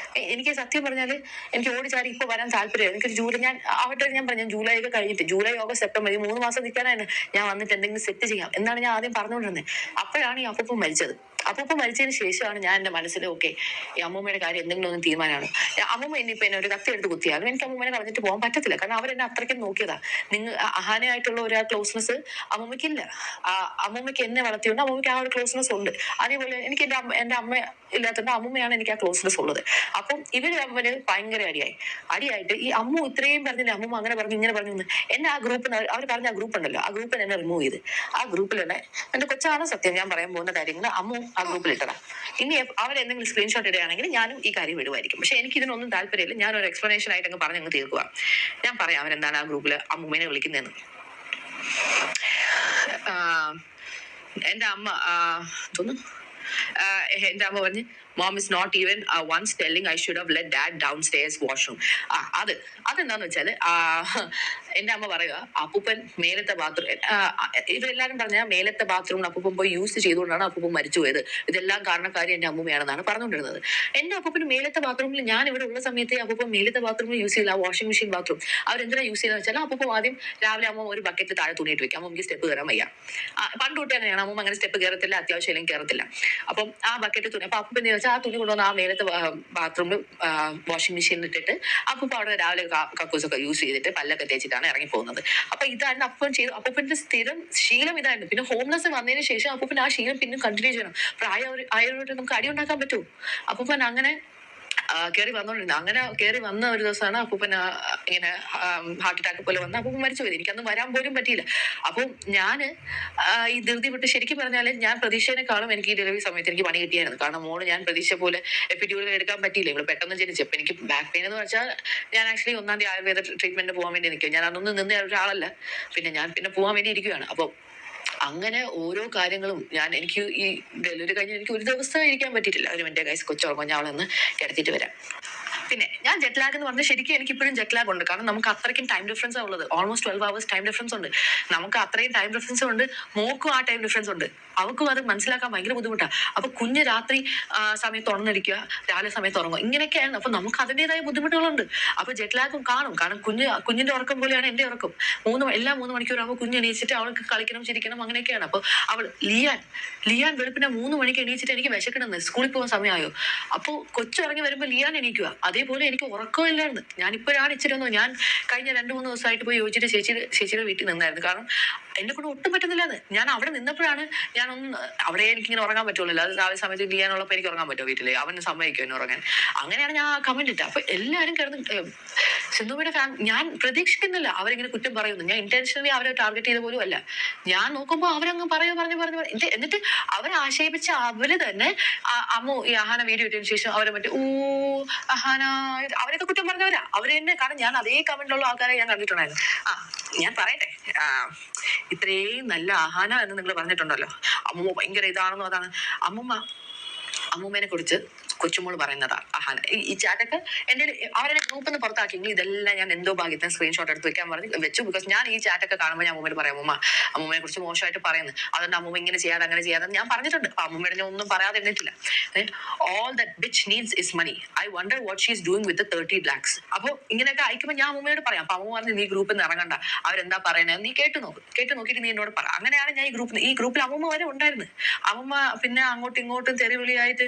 [SPEAKER 3] എനിക്ക് സത്യം പറഞ്ഞാൽ എനിക്ക് ഓടിച്ചാടി ഇപ്പൊ വരാൻ താല്പര്യം. എനിക്ക് ഞാൻ പറഞ്ഞു ജൂലൈ ഒക്കെ കഴിഞ്ഞിട്ട് ജൂലൈ, ഓഗസ്റ്റ്, സെപ്റ്റംബർ ഈ 3 മാസം നിൽക്കാനാണ് ഞാൻ വന്നിട്ട് എന്തെങ്കിലും സെറ്റ് ചെയ്യാം എന്നാണ് ഞാൻ ആദ്യം പറഞ്ഞുകൊണ്ടിരുന്നത്. അപ്പോഴാണ് ഈ അപ്പൂപ്പൻ മരിച്ചത്. അപ്പൂപ്പ മരിച്ചതിന് ശേഷമാണ് ഞാൻ എന്റെ മനസ്സിൽ ഓക്കെ ഈ അമ്മൂമ്മയുടെ കാര്യം എന്തെങ്കിലും ഒന്ന് തീരുമാനമാണ്. അമ്മൂമ്മ ഇനിയിപ്പോ എന്നെ ഒരു കത്തി എടുത്ത് കുത്തിയാലും എനിക്ക് അമ്മൂമ്മനെ കളഞ്ഞിട്ട് പോകാൻ പറ്റത്തില്ല. കാരണം അവരെന്നെ അത്രയ്ക്കും നോക്കിയതാ. നിങ്ങൾ അഹാനയായിട്ടുള്ള ഒരു ക്ലോസ്നെസ് അമ്മൂമ്മയ്ക്കില്ല. അമ്മൂമ്മയ്ക്ക് എന്നെ വളർത്തിയോണ്ട് അമ്മൂമ്മയ്ക്ക് ആ ഒരു ക്ലോസ്നെസ് ഉണ്ട്. അതേപോലെ എനിക്ക് എന്റെ അമ്മ ഇല്ലാത്തതുകൊണ്ട് അമ്മൂമ്മയാണ് എനിക്ക് ആ ക്ലോസ്നെസ് ഉള്ളത്. അപ്പം ഇവര് തമ്മിൽ ഭയങ്കര അടിയായിട്ട് ഈ അമ്മു ഇത്രയും പറഞ്ഞില്ല, അമ്മൂമ്മ അങ്ങനെ പറഞ്ഞു ഇങ്ങനെ പറഞ്ഞു എന്നെ ആ ഗ്രൂപ്പിൽ അവർ പറഞ്ഞ ആ ഗ്രൂപ്പ് ഉണ്ടല്ലോ, ആ ഗ്രൂപ്പിൽ എന്നെ റിമൂവ് ചെയ്ത്. ആ ഗ്രൂപ്പിൽ തന്നെ എന്റെ കൊച്ചാണ് സത്യം ഞാൻ പറയാൻ പോകുന്ന കാര്യങ്ങൾ അമ്മു ആ ഗ്രൂപ്പിൽ ഇട്ടതാ. ഇനി അവരെന്തെങ്കിലും സ്ക്രീൻഷോട്ട് ഇടുകയാണെങ്കിൽ ഞാനും ഈ കാര്യം ഇടുമായിരിക്കും. പക്ഷെ എനിക്ക് ഇതിനൊന്നും താല്പര്യമില്ല. ഞാൻ ഒരു എക്സ്പ്ലനേഷൻ ആയിട്ട് അങ്ങ് പറഞ്ഞങ്ങ് തീർക്കുക. ഞാൻ പറയാം അവരെന്താണ് ആ ഗ്രൂപ്പിൽ അമ്മൂമ്മേനെ വിളിക്കുന്നതെന്ന്. എന്റെ അമ്മ തോന്നുന്നു എന്റെ അമ്മ പറഞ്ഞ് mom is not even once telling I should have let dad downstairs washroom. അതെന്താന്ന് വെച്ചാല് എന്റെ അമ്മ പറയുക അപ്പൂപ്പൻ മേലത്തെ ബാത്റൂം, ഇവരെല്ലാരും പറഞ്ഞ മേലത്തെ ബാത്റൂം അപ്പൂപ്പൻ പോയി യൂസ് ചെയ്തുകൊണ്ടാണ് അപ്പൂപ്പൻ മരിച്ചു പോയത്. ഇതെല്ലാം കാരണക്കാരി എന്റെ അമ്മൂമ്മയാണെന്നാണ് പറഞ്ഞുകൊണ്ടിരുന്നത്. എന്റെ അപ്പൂപ്പന് മേലത്തെ ബാത്റൂമിൽ ഞാൻ ഇവിടെ ഉള്ള സമയത്ത് അപ്പൂപ്പൻ മേലത്തെ ബാത്റൂമിൽ യൂസ് ചെയ്യില്ല. വാഷിംഗ് മെഷീൻ ബാത്റൂം അവരെന്തിനാ യൂസ് ചെയ്യുന്നത് വെച്ചാൽ അപ്പൂപ്പൻ ആദ്യം രാവിലെ അമ്മ ഒരു ബക്കറ്റിൽ താഴെ തുണിയിട്ട് വെക്കാം. അമ്മയ്ക്ക് സ്റ്റെപ്പ് കയറാൻ വയ്യ. പണ്ട് തൊട്ട് അങ്ങനെയാണ്. അമ്മ അങ്ങനെ സ്റ്റെപ്പ് കയറത്തില്ല, അത്യാവശ്യം അല്ലെങ്കിൽ കയറത്തില്ല. അപ്പം ആ ബക്കറ്റ് തുണി അപ്പൊ അപ്പൂപ്പൻ വെച്ചാൽ ആ തുണി കൊണ്ടുവന്ന് ആ മേലത്തെ ബാത്റൂമിൽ വാഷിംഗ് മെഷീനിൽ ഇട്ടിട്ട് അപ്പൂപ്പ അവിടെ രാവിലെ കക്കൂസൊക്കെ യൂസ് ചെയ്തിട്ട് പല്ലൊക്കെ തേച്ചിട്ടാണ് ഇറങ്ങി പോകുന്നത്. അപ്പൊ ഇതായിരുന്നു അപ്പൂപ്പൻ ചെയ്തു. അപ്പൂപ്പന്റെ സ്ഥിരം ശീലം ഇതായിരുന്നു. പിന്നെ ഹോംലെസ് വന്നതിന് ശേഷം അപ്പൂപ്പൻ ആ ശീലം പിന്നെ കണ്ടിന്യൂ ചെയ്യണം. ആയവരോട് നമുക്ക് അടി ഉണ്ടാക്കാൻ പറ്റുമോ? അപ്പൂപ്പൻ അങ്ങനെ കയറി വന്നോണ്ടിരുന്നു. അങ്ങനെ കയറി വന്ന ഒരു ദിവസമാണ് അപ്പൂപ്പൻ ഇങ്ങനെ ഹാർട്ട് അറ്റാക്ക് പോലെ വന്ന് അപ്പൂപ്പൻ മരിച്ചു പോയത്. എനിക്കന്ന് വരാൻ പോലും പറ്റിയില്ല. അപ്പം ഞാന് ഈ ധൃതി വിട്ട് ശരിക്കും പറഞ്ഞാല് ഞാൻ പ്രതീക്ഷേനെക്കാളും എനിക്ക് ഈ ഡെലിവറി സമയത്ത് എനിക്ക് പണി കിട്ടിയായിരുന്നു. കാരണം മോള് ഞാൻ പ്രതീക്ഷ പോലെ എപ്പിഡ്യൂറൽ എടുക്കാൻ പറ്റിയില്ല. ഇവിടെ പെട്ടെന്ന് ജനിച്ചു. അപ്പൊ എനിക്ക് ബാക്ക് പെയിൻ എന്ന് വെച്ചാൽ ഞാൻ ആക്ച്വലി 1ാം തീയതി ആയുർവേദ ട്രീറ്റ്മെന്റ് പോകാൻ വേണ്ടി നിൽക്കും. ഞാൻ അതൊന്നും നിന്ന ഒരാളല്ല. പിന്നെ പോകാൻ വേണ്ടി ഇരിക്കുകയാണ്. അപ്പൊ അങ്ങനെ ഓരോ കാര്യങ്ങളും എനിക്ക് ഈ ഡെലിവറി കഴിഞ്ഞ് എനിക്ക് ഒരു ദിവസം ഇരിക്കാൻ പറ്റിയിട്ടില്ല. ഒരു മിനിറ്റ് ഗൈസ്, കൊച്ചുറങ്ങും, ഞാൻ അവളൊന്ന് കിടത്തിയിട്ട് വരാം. പിന്നെ ഞാൻ ജെറ്റ് ലാഗ് എന്ന് പറഞ്ഞാൽ ശരിക്കും എനിക്ക് ഇപ്പോഴും ജെറ്റ് ലാഗ് ഉണ്ട്. കാരണം നമുക്ക് അത്രയ്ക്കും ടൈം ഡിഫറൻസ് ഉള്ളത്. ഓൾമോസ്റ്റ് 12 hours ടൈം ഡിഫറൻസ് ഉണ്ട്. നമുക്ക് അത്രയും ടൈം ഡിഫറൻസ് ഉണ്ട്. മോക്കും ആ ടൈം ഡിഫറൻസ് ഉണ്ട്. അവർക്കും അത് മനസ്സിലാക്കാൻ ഭയങ്കര ബുദ്ധിമുട്ടാണ്. അപ്പൊ കുഞ്ഞ് രാത്രി സമയത്ത് ഉണർന്നിരിക്കുക, രാവിലെ സമയത്ത് ഉറങ്ങുക, ഇങ്ങനെയൊക്കെയാണ്. അപ്പൊ നമുക്ക് അതിൻ്റെതായ ബുദ്ധിമുട്ടുകളുണ്ട്. അപ്പൊ ജെറ്റ് ലാഗും കാണും. കാരണം കുഞ്ഞിന്റെ ഉറക്കം പോലെയാണ് എന്റെ ഉറക്കം. 3 മണിക്കൂറാകുമ്പോൾ കുഞ്ഞ് എണീച്ചിട്ട് അവൾക്ക് കളിക്കണം, ചിരിക്കണം, അങ്ങനെയൊക്കെയാണ്. അപ്പൊ അവൾ ലിയാൻ വെളുപ്പിനെ 3 മണിക്ക് എണീച്ചിട്ട് എനിക്ക് വിശക്കണമെന്ന്, സ്കൂളിൽ പോകാൻ സമയമായോ. അപ്പോൾ കൊച്ചിറങ്ങി വരുമ്പോൾ ലിയാൻ എണീക്കുക. അതേപോലെ എനിക്ക് ഉറക്കമില്ലായിരുന്നു. ഞാനിപ്പോഴാണ് ഇച്ചിരി ഞാൻ കഴിഞ്ഞ 2-3 ദിവസമായിട്ട് പോയി ചോദിച്ചിട്ട് ചേച്ചിയുടെ വീട്ടിൽ നിന്നായിരുന്നു. കാരണം എന്നെ കൊണ്ട് ഒട്ടും പറ്റുന്നില്ലാന്ന്. ഞാൻ അവിടെ നിന്നപ്പോഴാണ് അവിടെ എനിക്കിങ്ങനെ ഉറങ്ങാൻ പറ്റുള്ളൂ. അത് രാവിലെ സമയത്ത് ലിയാനുള്ളപ്പോൾ എനിക്ക് ഉറങ്ങാൻ പറ്റുമോ വീട്ടില്? അവന് സമ്മതിക്കും എന്നെ ഉറങ്ങാൻ. അങ്ങനെയാണ് ഞാൻ കമന്റ് ഇട്ടത്. അപ്പൊ എല്ലാവരും കിടന്ന് സിന്ധുവിന്റെ ഞാൻ പ്രതീക്ഷിക്കുന്നില്ല അവരിങ്ങനെ കുറ്റം പറയുന്നു. ഞാൻ ഇന്റൻഷനലി അവരെ ടാർഗറ്റ് ചെയ്ത പോലും അല്ല. ഞാൻ നോക്കുമ്പോൾ അവരങ്ങ് പറഞ്ഞു എന്നിട്ട് അവരെ ആക്ഷേപിച്ച് അവര് തന്നെ അമ്മു ഈ അഹാന വീഡിയോ ഇട്ടതിന് ശേഷം അവരെ മറ്റേ അഹാന അവരൊക്കെ കുറ്റം പറഞ്ഞവരാ. അവര് തന്നെ. കാരണം ഞാൻ അതേ കമന്റിലുള്ള ആൾക്കാരെ ഞാൻ കണ്ടിട്ടുണ്ടായിരുന്നു. ഞാൻ പറയട്ടെ, ഇത്രയും നല്ല അഹാന എന്ന് നിങ്ങൾ പറഞ്ഞിട്ടുണ്ടല്ലോ, അമ്മൂമ്മ ഭയങ്കര ഇതാണെന്നോ അതാണ്. അമ്മൂമ്മേനെ കുറിച്ച് കൊച്ചുമോള് പറയുന്നതാ അഹാന. ഈ ചാറ്റൊക്കെ എന്റെ അവരെ ഗ്രൂപ്പിൽ നിന്ന് പുറത്താക്കിയെങ്കിൽ ഇതെല്ലാം ഞാൻ എന്തോ ഭാഗ്യത്തിന് സ്ക്രീൻഷോട്ട് എടുത്ത് വെക്കാൻ പറഞ്ഞ് വെച്ചു. ബിക്കോസ് ഞാൻ ഈ ചാറ്റൊക്കെ കാണുമ്പോൾ ഞാൻ അമ്മൂമ്മയോട് പറയാം, അമ്മൂമ്മയെ കുറിച്ച് മോശമായിട്ട് പറയുന്നു, അതുകൊണ്ട് അമ്മൂമ്മ ഇങ്ങനെ ചെയ്യാതെ അങ്ങനെ ചെയ്യാതെ ഞാൻ പറഞ്ഞിട്ടുണ്ട്. അപ്പൊ അമ്മൂമ്മയുടെ ഞാൻ ഒന്നും പറയാതെ ഇരുന്നിട്ടില്ല. All that bitch needs is money. I wonder what she is doing with 30 lakhs. അപ്പോൾ ഇങ്ങനെയൊക്കെ അയക്കുമ്പോൾ ഞാൻ അമ്മൂമ്മയോട് പറയാം. അപ്പൊ അമ്മ പറഞ്ഞ് നീ ഗ്രൂപ്പിൽ നിന്ന് ഇറങ്ങണ്ട, അവരെന്താ പറയണേ നീ കേട്ട് നോക്കിയിട്ട് നീ എന്നോട് പറ. അങ്ങനെയാണ് ഞാൻ ഈ ഗ്രൂപ്പിൽ അമ്മൂമ്മ വരെ ഉണ്ടായിരുന്നു. അമ്മൂമ്മ പിന്നെ അങ്ങോട്ടും ഇങ്ങോട്ടും തെറിവിളിയായിട്ട്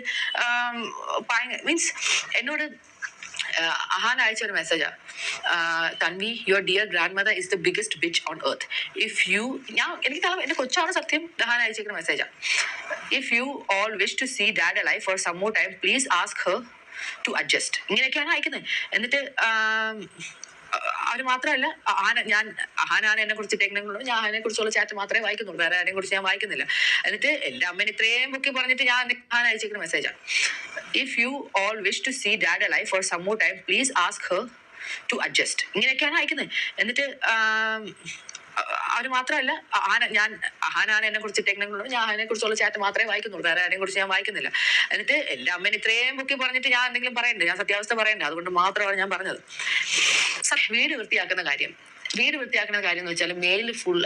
[SPEAKER 3] മീൻസ് എന്നോട് അഹാന അയച്ച ഒരു മെസ്സേജാ, Tanvi your dear grand mother is the biggest bitch on earth. എനിക്ക് എന്റെ കൊച്ചാണ് സത്യം. അഹാന അയച്ചിരിക്കുന്ന മെസ്സേജാ, if you all wish to see dad alive for some more time please ask her to adjust. ഇങ്ങനെയൊക്കെയാണ് അയക്കുന്നത്. എന്നിട്ട് അവര് മാത്രമല്ല അഹാനാണ് എന്നെ കുറിച്ച് ഇട്ടേക്കുന്നുള്ളൂ. ഞാൻ അതിനെ കുറിച്ചുള്ള ചാറ്റ് മാത്രമേ വായിക്കുന്നുള്ളൂ. വേറെ ആരെയും കുറിച്ച് ഞാൻ വായിക്കുന്നില്ല. എന്നിട്ട് എന്റെ അമ്മേനെ ഇത്രയും ബുക്കി പറഞ്ഞിട്ട് ഞാൻ അഹാന അയച്ചിരിക്കുന്ന മെസ്സേജാ, if you all wish to see dad alive for some more time please ask her to adjust. ഇങ്ങനെയൊക്കെയാണ് അയക്കുന്നത്. എന്നിട്ട് അവര് മാത്രമല്ല അഹാനാണ് എന്നെ കുറിച്ച് ഇട്ടേക്കുന്നുള്ളൂ. ഞാൻ അതിനെ കുറിച്ചുള്ള ചാറ്റ് മാത്രമേ വായിക്കുന്നുള്ളൂ. വേറെ ആരെയും കുറിച്ച് ഞാൻ വായിക്കുന്നില്ല. എന്നിട്ട് എന്റെ അമ്മേനെ ഇത്രയും ബുക്കി പറഞ്ഞിട്ട് ഞാൻ എന്തെങ്കിലും പറയണ്ടേ? ഞാൻ സത്യാവസ്ഥ പറയണ്ടേ? അതുകൊണ്ട് മാത്രമാണ് ഞാൻ പറഞ്ഞത്. വീട് വൃത്തിയാക്കുന്ന കാര്യം വീട് വൃത്തിയാക്കുന്ന കാര്യം എന്ന് വെച്ചാൽ മേലിൽ ഫുൾ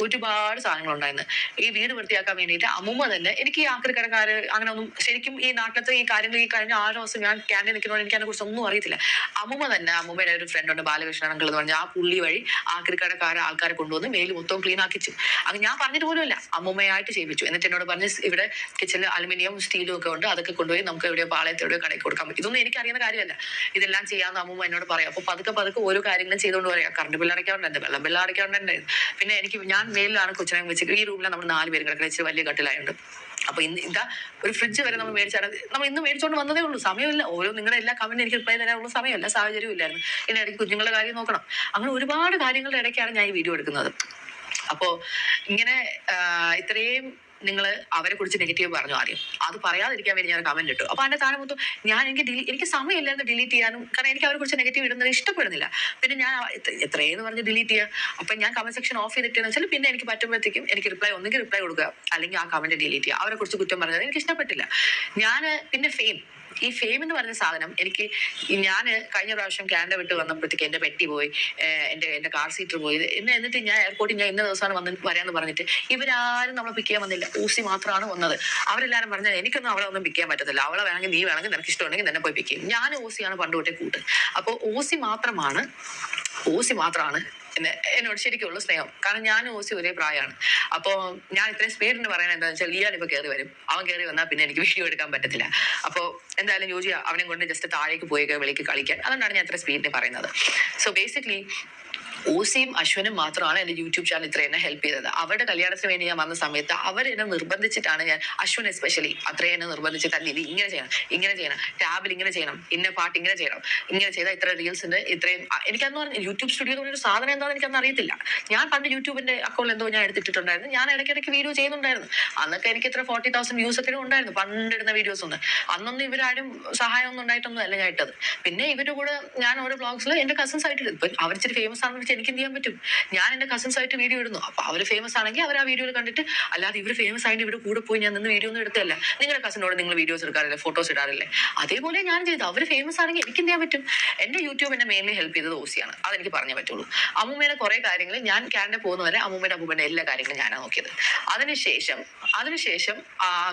[SPEAKER 3] ഒരുപാട് സാധനങ്ങളുണ്ടായിരുന്നു. ഈ വീട് വൃത്തിയാക്കാൻ വേണ്ടിയിട്ട് അമ്മൂമ്മ തന്നെ, എനിക്ക് ഈ ആക്രിക്കടക്കാര് അങ്ങനെ ഒന്നും ശരിക്കും ഈ നാട്ടിലത്തെ ഈ കാര്യങ്ങൾ ഈ കഴിഞ്ഞ 6 ദിവസം ഞാൻ ക്യാൻറ്റീൻ നിൽക്കുന്നതുകൊണ്ട് എനിക്ക് അതിനെ കുറിച്ച് ഒന്നും അറിയത്തില്ല. അമ്മൂമ്മ തന്നെ, അമ്മൂമ്മയുടെ ഒരു ഫ്രണ്ട് ഉണ്ട് ബാലകൃഷ്ണൻ അങ്കിൾ എന്ന് പറഞ്ഞാൽ, ആ പുള്ളി വഴി ആക്രിക്കടക്കാരെ ആൾക്കാരെ കൊണ്ടുവന്ന് മേല് മൊത്തം ക്ലീൻ ആക്കിച്ചു. അത് ഞാൻ പറഞ്ഞിട്ട് പോലും ഇല്ല, അമ്മൂമ്മയായിട്ട് ചെയ്യിപ്പിച്ചു. എന്നിട്ട് എന്നോട് പറഞ്ഞ് ഇവിടെ കിച്ചണിൽ അലുമിനിയം സ്റ്റീലും ഒക്കെ ഉണ്ട്, അതൊക്കെ കൊണ്ടുപോയി നമുക്ക് എവിടെയോ പാളയത്ത് എവിടെയോ കടയിൽ കൊടുക്കാൻ പറ്റും. ഇതൊന്നും എനിക്ക് അറിയുന്ന കാര്യമല്ല. ഇതെല്ലാം ചെയ്യാമെന്ന് അമ്മൂമ്മ എന്നോട് പറയാം. അപ്പൊ പതുക്കെ ഓരോ കാര്യങ്ങളും ചെയ്തുകൊണ്ട് പറയാം. കറണ്ട് ബില്ല് അടയ്ക്കാറുണ്ട്, വെള്ളം ബില്ല് അടയ്ക്കാറുണ്ടായിരുന്നു. പിന്നെ ഞാൻ മേലിലാണ് കൊച്ചിനെ വെച്ച്, ഈ റൂമിലാണ് നമ്മൾ 4 പേരും കിടക്കുന്നത്, ഇച്ചിരി വലിയ കട്ടിലായുണ്ട്. അപ്പൊ ഇതാ ഒരു ഫ്രിഡ്ജ് വരെ നമ്മൾ മേടിച്ചാണ്, നമ്മൾ ഇന്ന് മേടിച്ചോണ്ട് വന്നതേ ഉള്ളൂ. സമയമില്ല. ഓരോ നിങ്ങളുടെ എല്ലാ കമന്റും എനിക്ക് റിപ്ലൈ തരാനുള്ള സമയമല്ല, സാഹചര്യവും ഇല്ലായിരുന്നു. പിന്നെ ഇടയ്ക്ക് കുഞ്ഞുങ്ങളുടെ കാര്യം നോക്കണം. അങ്ങനെ ഒരുപാട് കാര്യങ്ങളുടെ ഇടയ്ക്കാണ് ഞാൻ ഈ വീഡിയോ എടുക്കുന്നത്. അപ്പോ ഇങ്ങനെ ഇത്രയും നിങ്ങൾ അവരെ കുറിച്ച് നെഗറ്റീവ് പറഞ്ഞു ആദ്യം, അത് പറയാതിരിക്കാൻ വേണ്ടി ഞാൻ കമന്റ് ഇട്ടു. അപ്പൊ അതിന്റെ താഴെ മൊത്തം എനിക്ക് സമയമില്ലായിരുന്നു ഡിലീറ്റ് ചെയ്യാനും, കാരണം എനിക്ക് അവരെ കുറിച്ച് നെഗറ്റീവ് ഇടുന്നത് ഇഷ്ടപ്പെടുന്നില്ല. പിന്നെ ഞാൻ എത്രയെന്ന് പറഞ്ഞ് ഡിലീറ്റ് ചെയ്യുക. അപ്പൊ ഞാൻ കമന്റ് സെക്ഷൻ ഓഫ് ചെയ്തിട്ടെന്ന് വെച്ചാൽ പിന്നെ എനിക്ക് പറ്റുമ്പോഴത്തേക്കും എനിക്ക് ഒന്നെങ്കിൽ റിപ്ലൈ കൊടുക്കുക, അല്ലെങ്കിൽ ആ കമന്റ് ഡിലീറ്റ് ചെയ്യുക. അവരെ കുറിച്ച് കുറ്റം പറഞ്ഞത് എനിക്ക് ഇഷ്ടപ്പെട്ടില്ല. പിന്നെ ഈ ഫെയിം എന്ന് പറഞ്ഞ സാധനം എനിക്ക്, ഞാൻ കഴിഞ്ഞ പ്രാവശ്യം കാനഡ വിട്ട് വന്നപ്പോഴത്തേക്ക് എന്റെ പെട്ടി പോയി, എന്റെ കാർ സീറ്റർ പോയി. എന്നിട്ട് ഞാൻ എയർപോർട്ടിൽ ഇന്ന ദിവസമാണ് വരാന്ന് പറഞ്ഞിട്ട് ഇവരാരും നമ്മളെ പിക്ക് ചെയ്യാൻ വന്നില്ല. ഓസി മാത്രമാണ് വന്നത്. അവരെല്ലാരും പറഞ്ഞാൽ എനിക്കൊന്നും അവളെ ഒന്നും പിക്ക് ചെയ്യാൻ പറ്റത്തില്ല, അവളെ വേണമെങ്കിൽ നീ വേണമെങ്കിൽ നിനക്ക് ഇഷ്ടമുണ്ടെങ്കിൽ തന്നെ പോയി പിക്ക് ചെയ്യും. ഞാൻ ഓസിയാണ് പണ്ട് തൊട്ടേ കൂട്ട്. അപ്പോൾ ഓസി മാത്രമാണ് എന്നോട് ശരിക്കുള്ള സ്നേഹം. കാരണം ഞാൻ ഓസി ഒരേ പ്രായമാണ്. അപ്പോൾ ഞാൻ ഇത്രയും സ്പീഡിന് പറയുന്നത് എന്താണെന്ന് വെച്ചാൽ, ലിയാൻ ഇപ്പൊ കയറി വരും. അവൻ കയറി വന്നാൽ പിന്നെ എനിക്ക് വീഡിയോ എടുക്കാൻ പറ്റത്തില്ല. അപ്പോൾ എന്തായാലും ജോജി അവനെ കൊണ്ട് ജസ്റ്റ് താഴേക്ക് പോയി വെളിക്ക് കളിക്കാൻ. അതുകൊണ്ടാണ് ഞാൻ ഇത്ര സ്പീഡിന് പറയുന്നത്. സോ ബേസിക്കലി ഓസിയും അശ്വനും മാത്രമാണ് എന്റെ യൂട്യൂബ് ചാനൽ ഇത്ര എന്നെ ഹെൽപ്പ് ചെയ്തത്. അവരുടെ കല്യാണത്തിന് വേണ്ടി ഞാൻ വന്ന സമയത്ത് അവരെന്നെ നിർബന്ധിച്ചിട്ടാണ് അശ്വൻ എസ്പെഷ്യലി അത്രയും എന്നെ നിർബന്ധിച്ചിട്ടാണ്, ഇത് ഇങ്ങനെ ചെയ്യണം, ടാബിൽ ഇങ്ങനെ ചെയ്യണം, ഇന്ന പാട്ട് ഇങ്ങനെ ചെയ്താൽ ഇത്ര റീൽസിന്റെ ഇത്രയും. എനിക്കന്ന് പറഞ്ഞ യൂട്യൂബ് സ്റ്റുഡിയോ ഒരു സാധനം എന്താണെന്ന് എനിക്കന്ന് അറിയത്തില്ല. ഞാൻ പണ്ട് യൂട്യൂബിന്റെ അക്കൗണ്ട് എന്തോ ഞാൻ എടുത്തിട്ടുണ്ടായിരുന്നു. ഞാൻ ഇടയ്ക്കിടയ്ക്ക് വീഡിയോ ചെയ്യുന്നുണ്ടായിരുന്നു. അന്നൊക്കെ എനിക്ക് ഇത്ര 40,000 വ്യൂസ് ഒക്കെ ഉണ്ടായിരുന്നു പണ്ടിടുന്ന വീഡിയോസ് ഒന്നും. അന്നൊന്നും ഇവരാരും സഹായം ഒന്നും ഉണ്ടായിട്ടൊന്നും അല്ല ഞാൻ ഇട്ടത്. പിന്നെ ഇവരുടെ കൂടെ ഞാൻ ഓരോ ബ്ലോഗ്സിൽ എന്റെ കസിൻസ് ആയിട്ട് ഇപ്പൊ അവർ ഇച്ചിരി ഫേമസ് ആണെന്ന് വെച്ചാൽ എനിക്ക് എന്ത് ചെയ്യാൻ പറ്റും? ഞാൻ എന്റെ കസിൻസ് ആയിട്ട് വീഡിയോ ഇടുന്നു. അപ്പൊ അവര് ഫേമസ് ആണെങ്കിൽ അവർ ആ വീഡിയോയിൽ കണ്ടിട്ട്, അല്ലാതെ ഇവര് ഫേമസ് ആയിട്ട് ഇവിടെ കൂടെ പോയി ഞാൻ നിന്ന് വീഡിയോ ഒന്നും എടുത്തല്ല. നിങ്ങളുടെ കസിനോട് നിങ്ങൾ വീഡിയോസ് എടുക്കാറില്ലേ, ഫോട്ടോസ് ഇടാറില്ലേ? അതേപോലെ ഞാൻ ചെയ്തു. അവര് ഫേമസ് ആണെങ്കിൽ എനിക്ക് എന്ത് ചെയ്യാൻ പറ്റും? എന്റെ യൂട്യൂബ് എന്നെ മെയിൻലി ഹെൽപ്പ് ചെയ്തത് ഓസിയാണ്. അതെനിക്ക് പറഞ്ഞേ പറ്റുള്ളൂ. അമ്മൂമ്മയുടെ കുറെ കാര്യങ്ങൾ ഞാൻ കാനഡ പോകുന്നവരെ അമ്മൂമ്മയുടെ എല്ലാ കാര്യങ്ങളും ഞാനാണ് നോക്കിയത്. അതിനുശേഷം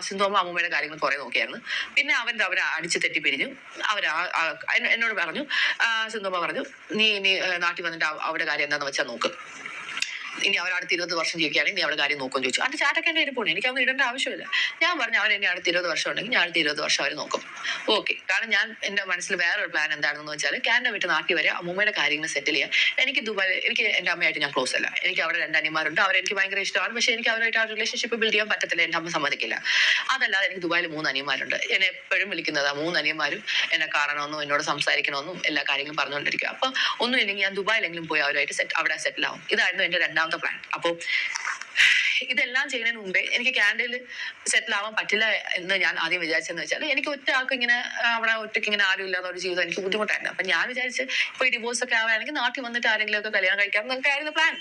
[SPEAKER 3] സിന്ധുമ്മ അമ്മൂമ്മയുടെ കാര്യങ്ങൾ കുറെ നോക്കിയായിരുന്നു. പിന്നെ അവരെ അടിച്ചു തെറ്റി പിരിഞ്ഞു. എന്നോട് പറഞ്ഞു, സിന്ധുമ്മ പറഞ്ഞു, നീ നാട്ടിൽ വന്നിട്ട് അവരുടെ കാര്യം എന്താണെന്ന് വെച്ചാൽ നോക്ക്, ഇനി അവർ അടുത്ത 20 വർഷം ജീവിക്കുകയാണെങ്കിൽ നീ അവരുടെ കാര്യം നോക്കുമെന്ന് ചോദിച്ചു. അതിന്റെ ചാറ്റൊക്കെ എന്റെ ഇരിപ്പുണ്ട്, എനിക്കതൊന്നും ഇടേണ്ട ആവശ്യമില്ല. ഞാൻ പറഞ്ഞു അവൻ എന്നെ അടുത്ത 20 വർഷം ഉണ്ടെങ്കിൽ ഞാൻ അടുത്ത 20 വർഷം അവർ നോക്കും. ഓക്കെ. കാരണം ഞാൻ എന്റെ മനസ്സിൽ വേറൊരു പ്ലാൻ എന്താണെന്ന് വെച്ചാൽ, കാനഡ വിട്ട് നാട്ടിൽ വരെ അമ്മൂമ്മയുടെ കാര്യങ്ങൾ സെറ്റിൽ ചെയ്യാൻ. എനിക്ക് ദുബായ്, എനിക്ക് എന്റെ അമ്മയായിട്ട് ഞാൻ ക്ലോസ് അല്ല. എനിക്ക് അവിടെ 2 അനിയന്മാരുണ്ട്, അവരെനിക്ക് ഭയങ്കര ഇഷ്ടമാണ്. പക്ഷെ എനിക്ക് അവരായിട്ട് ആ റിലേഷൻഷിപ്പ് ബിൽഡ് ചെയ്യാൻ പറ്റത്തില്ല, എന്റെ അമ്മ സമ്മതിക്കില്ല. അതല്ലാതെ എനിക്ക് ദുബായിൽ 3 അനിയന്മാരുണ്ട്. എന്നെ എപ്പോഴും വിളിക്കുന്നത് 3 അനിയന്മാരും എന്നെ കാണണമെന്നും എന്നോട് സംസാരിക്കണമെന്നും എല്ലാ കാര്യങ്ങളും പറഞ്ഞുകൊണ്ടിരിക്കുക. അപ്പൊ ഒന്നും ഇല്ലെങ്കിൽ ഞാൻ ദുബായിലെങ്കിലും പോയി അവരായിട്ട് അവിടെ സെറ്റിൽ ആവും. ഇതായിരുന്നു എന്റെ 2ാമത്തെ പ്ലാൻ. അപ്പൊ ഇതെല്ലാം ചെയ്യുന്നതിന് മുമ്പേ എനിക്ക് കാനഡയിൽ സെറ്റിൽ ആവാൻ പറ്റില്ല എന്ന് ഞാൻ ആദ്യം വിചാരിച്ചെന്ന് വെച്ചാൽ, എനിക്ക് ഒറ്റ ആൾക്ക് ഇങ്ങനെ അവിടെ ഒറ്റയ്ക്ക് ഇങ്ങനെ ആരും ഇല്ലാത്ത ഒരു ജീവിതം എനിക്ക് ബുദ്ധിമുട്ടായിരുന്നു. അപ്പൊ ഞാൻ വിചാരിച്ച് ഇപ്പൊ ഈ ഡിവോഴ്സ് ഒക്കെ ആവുകയാണെങ്കിൽ നാട്ടിൽ വന്നിട്ട് ആരെങ്കിലും ഒക്കെ കല്യാണം കഴിക്കാം എന്നൊക്കെ ആയിരുന്നു പ്ലാൻ.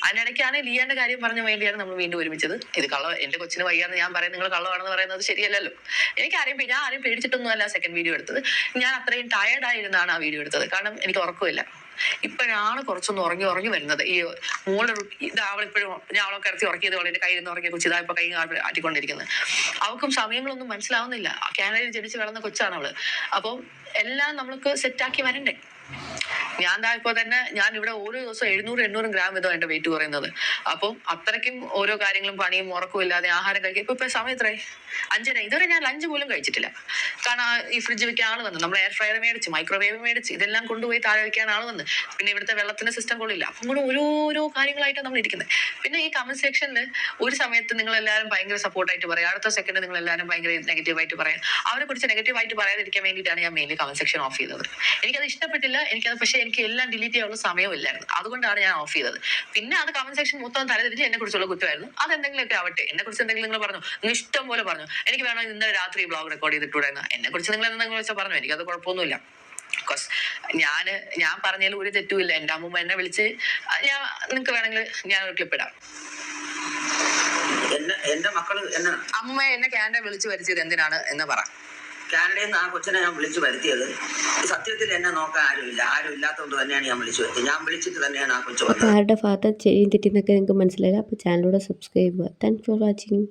[SPEAKER 3] അതിനിടയ്ക്കാണ് ലിയാന്റെ കാര്യം പറഞ്ഞ വേണ്ടിയാണ് നമ്മൾ വീണ്ടും ഒരുമിച്ചത്. ഇത് എന്റെ കൊച്ചിന് വയ്യാന്ന് ഞാൻ പറയുന്നത് നിങ്ങൾ കള്ളമാണെന്ന് പറയുന്നത് ശരിയല്ലല്ലോ. ഞാൻ ആരെയും പേടിച്ചിട്ടൊന്നുമല്ല സെക്കൻഡ് വീഡിയോ എടുത്തത്. ഞാൻ അത്രയും ടയർഡായിരുന്നാണ് ആ വീഡിയോ എടുത്തത്. കാരണം എനിക്ക് ഉറക്കമില്ല. ഇപ്പോഴാണ് കുറച്ചൊന്ന് ഉറങ്ങി വരുന്നത്. ഈ മോളുടെ ഇത് അവളിപ്പോഴും, ഞാൻ അവളെ കിടത്തി ഉറക്കിയത് പോലെ എന്റെ കയ്യിൽ നിന്ന് ഉറങ്ങിയ കൊച്ചിതാ ഇപ്പൊ കൈ ആട്ടിക്കൊണ്ടിരിക്കുന്നത്. അവൾക്കും സമയങ്ങളൊന്നും മനസ്സിലാവുന്നില്ല. കാനഡയിൽ ജനിച്ച് വളർന്ന കൊച്ചാണ് അവള്. അപ്പം എല്ലാം നമ്മൾക്ക് സെറ്റാക്കി വരണ്ടേ. ഞാൻ ഇപ്പൊ തന്നെ ഞാൻ ഇവിടെ ഓരോ ദിവസം 700-800 ഗ്രാം വീതം എന്റെ വെയിറ്റ് കുറയുന്നത്. അപ്പം അത്രയ്ക്കും ഓരോ കാര്യങ്ങളും പണിയും ഉറക്കവും ഇല്ലാതെ ആഹാരം കഴിക്കുക. ഇപ്പൊ സമയം എത്രയായി? 5:30. ഇതുവരെ ഞാൻ ലഞ്ച് പോലും കഴിച്ചിട്ടില്ല. കാരണം ഈ ഫ്രിഡ്ജ് വെക്കാൻ ആള് വന്നു, നമ്മൾ എയർ ഫ്രയർ മേടിച്ച്, മൈക്രോവേവ് മേടിച്ച്, ഇതെല്ലാം കൊണ്ടുപോയി താഴെ വെക്കാൻ ആള് വന്ന്. പിന്നെ ഇവിടുത്തെ വെള്ളത്തിന്റെ സിസ്റ്റം കൊള്ളില്ല. അപ്പം കൂടെ ഓരോരോ കാര്യങ്ങളായിട്ടാണ് നമ്മൾ ഇരിക്കുന്നത്. പിന്നെ ഈ കമന്റ് സെക്ഷനിൽ ഒരു സമയത്ത് നിങ്ങൾ എല്ലാവരും ഭയങ്കര സപ്പോർട്ടായിട്ട് പറയാം, അടുത്ത സെക്കൻഡ് നിങ്ങൾ എല്ലാവരും ഭയങ്കര നെഗറ്റീവായിട്ട് പറയാം. അവരെ കുറിച്ച് നെഗറ്റീവായിട്ട് പറയാതിരിക്കാൻ വേണ്ടിയിട്ടാണ് ഞാൻ മെയിൻലി കമന്റ് സെക്ഷൻ ഓഫ് ചെയ്തത്. എനിക്കത് ഇഷ്ടപ്പെട്ടില്ല. പക്ഷേ എനിക്ക് എല്ലാം ഡിലീറ്റ് ചെയ്യാനുള്ള സമയമില്ലായിരുന്നു. അതുകൊണ്ടാണ് ഞാൻ ഓഫ് ചെയ്തത്. പിന്നെ അത് കമന്റ് സെക്ഷൻ മൊത്തം തലതിരിച്ച് എന്നെ കുറിച്ചുള്ള കുറ്റമായിരുന്നു. അതെന്തെങ്കിലുമൊക്കെ ആവട്ടെ. എന്നെ കുറിച്ച് എന്തെങ്കിലും നിങ്ങൾ പറഞ്ഞു, നിങ്ങൾ ഇഷ്ടം പോലെ പറഞ്ഞു. എനിക്ക് വേണമെങ്കിൽ ഇന്നലെ രാത്രി ബ്ലോഗ് റെക്കോർഡ് ചെയ്തിട്ടുണ്ടായിരുന്നു. എന്നെ കുറിച്ച് നിങ്ങൾ എന്തെങ്കിലും വെച്ചാൽ പറഞ്ഞു, എനിക്കത് കുഴപ്പമൊന്നുമില്ല. ബിക്കോസ് ഞാൻ പറഞ്ഞതിൽ ഒരു തെറ്റുമില്ല. എന്റെ അമ്മൂമ്മ എന്നെ വിളിച്ച്, നിങ്ങൾക്ക് വേണമെങ്കിൽ ഞാൻ ഒരു ക്ലിപ്പ് ഇടാം.
[SPEAKER 2] എന്റെ മക്കള്
[SPEAKER 3] അമ്മ എന്നെ കാനഡ വിളിച്ചു വരുത്തിയത് എന്തിനാണ് എന്ന് പറ.
[SPEAKER 2] കാനഡയിൽ നിന്ന് ആ കൊച്ചിനെ ഞാൻ വിളിച്ചു വരുത്തിയത്. സത്യത്തിൽ എന്നെ നോക്കാൻ ആരുമില്ല, ആരും ഇല്ലാത്തതുകൊണ്ട് തന്നെയാണ് ഞാൻ വിളിച്ചു വരുത്തിയത്. ഞാൻ വിളിച്ചിട്ട് തന്നെയാണ് ആ കൊച്ചു
[SPEAKER 1] അപ്പോൾ
[SPEAKER 2] വന്നത്.
[SPEAKER 1] ആരുടെ ഭാഗത്ത് ശരിയും തെറ്റിന്നൊക്കെ നിങ്ങൾക്ക് മനസ്സിലായില്ല. അപ്പോൾ ചാനലിലൂടെ സബ്സ്ക്രൈബ് ചെയ്യുക. Thanks for watching.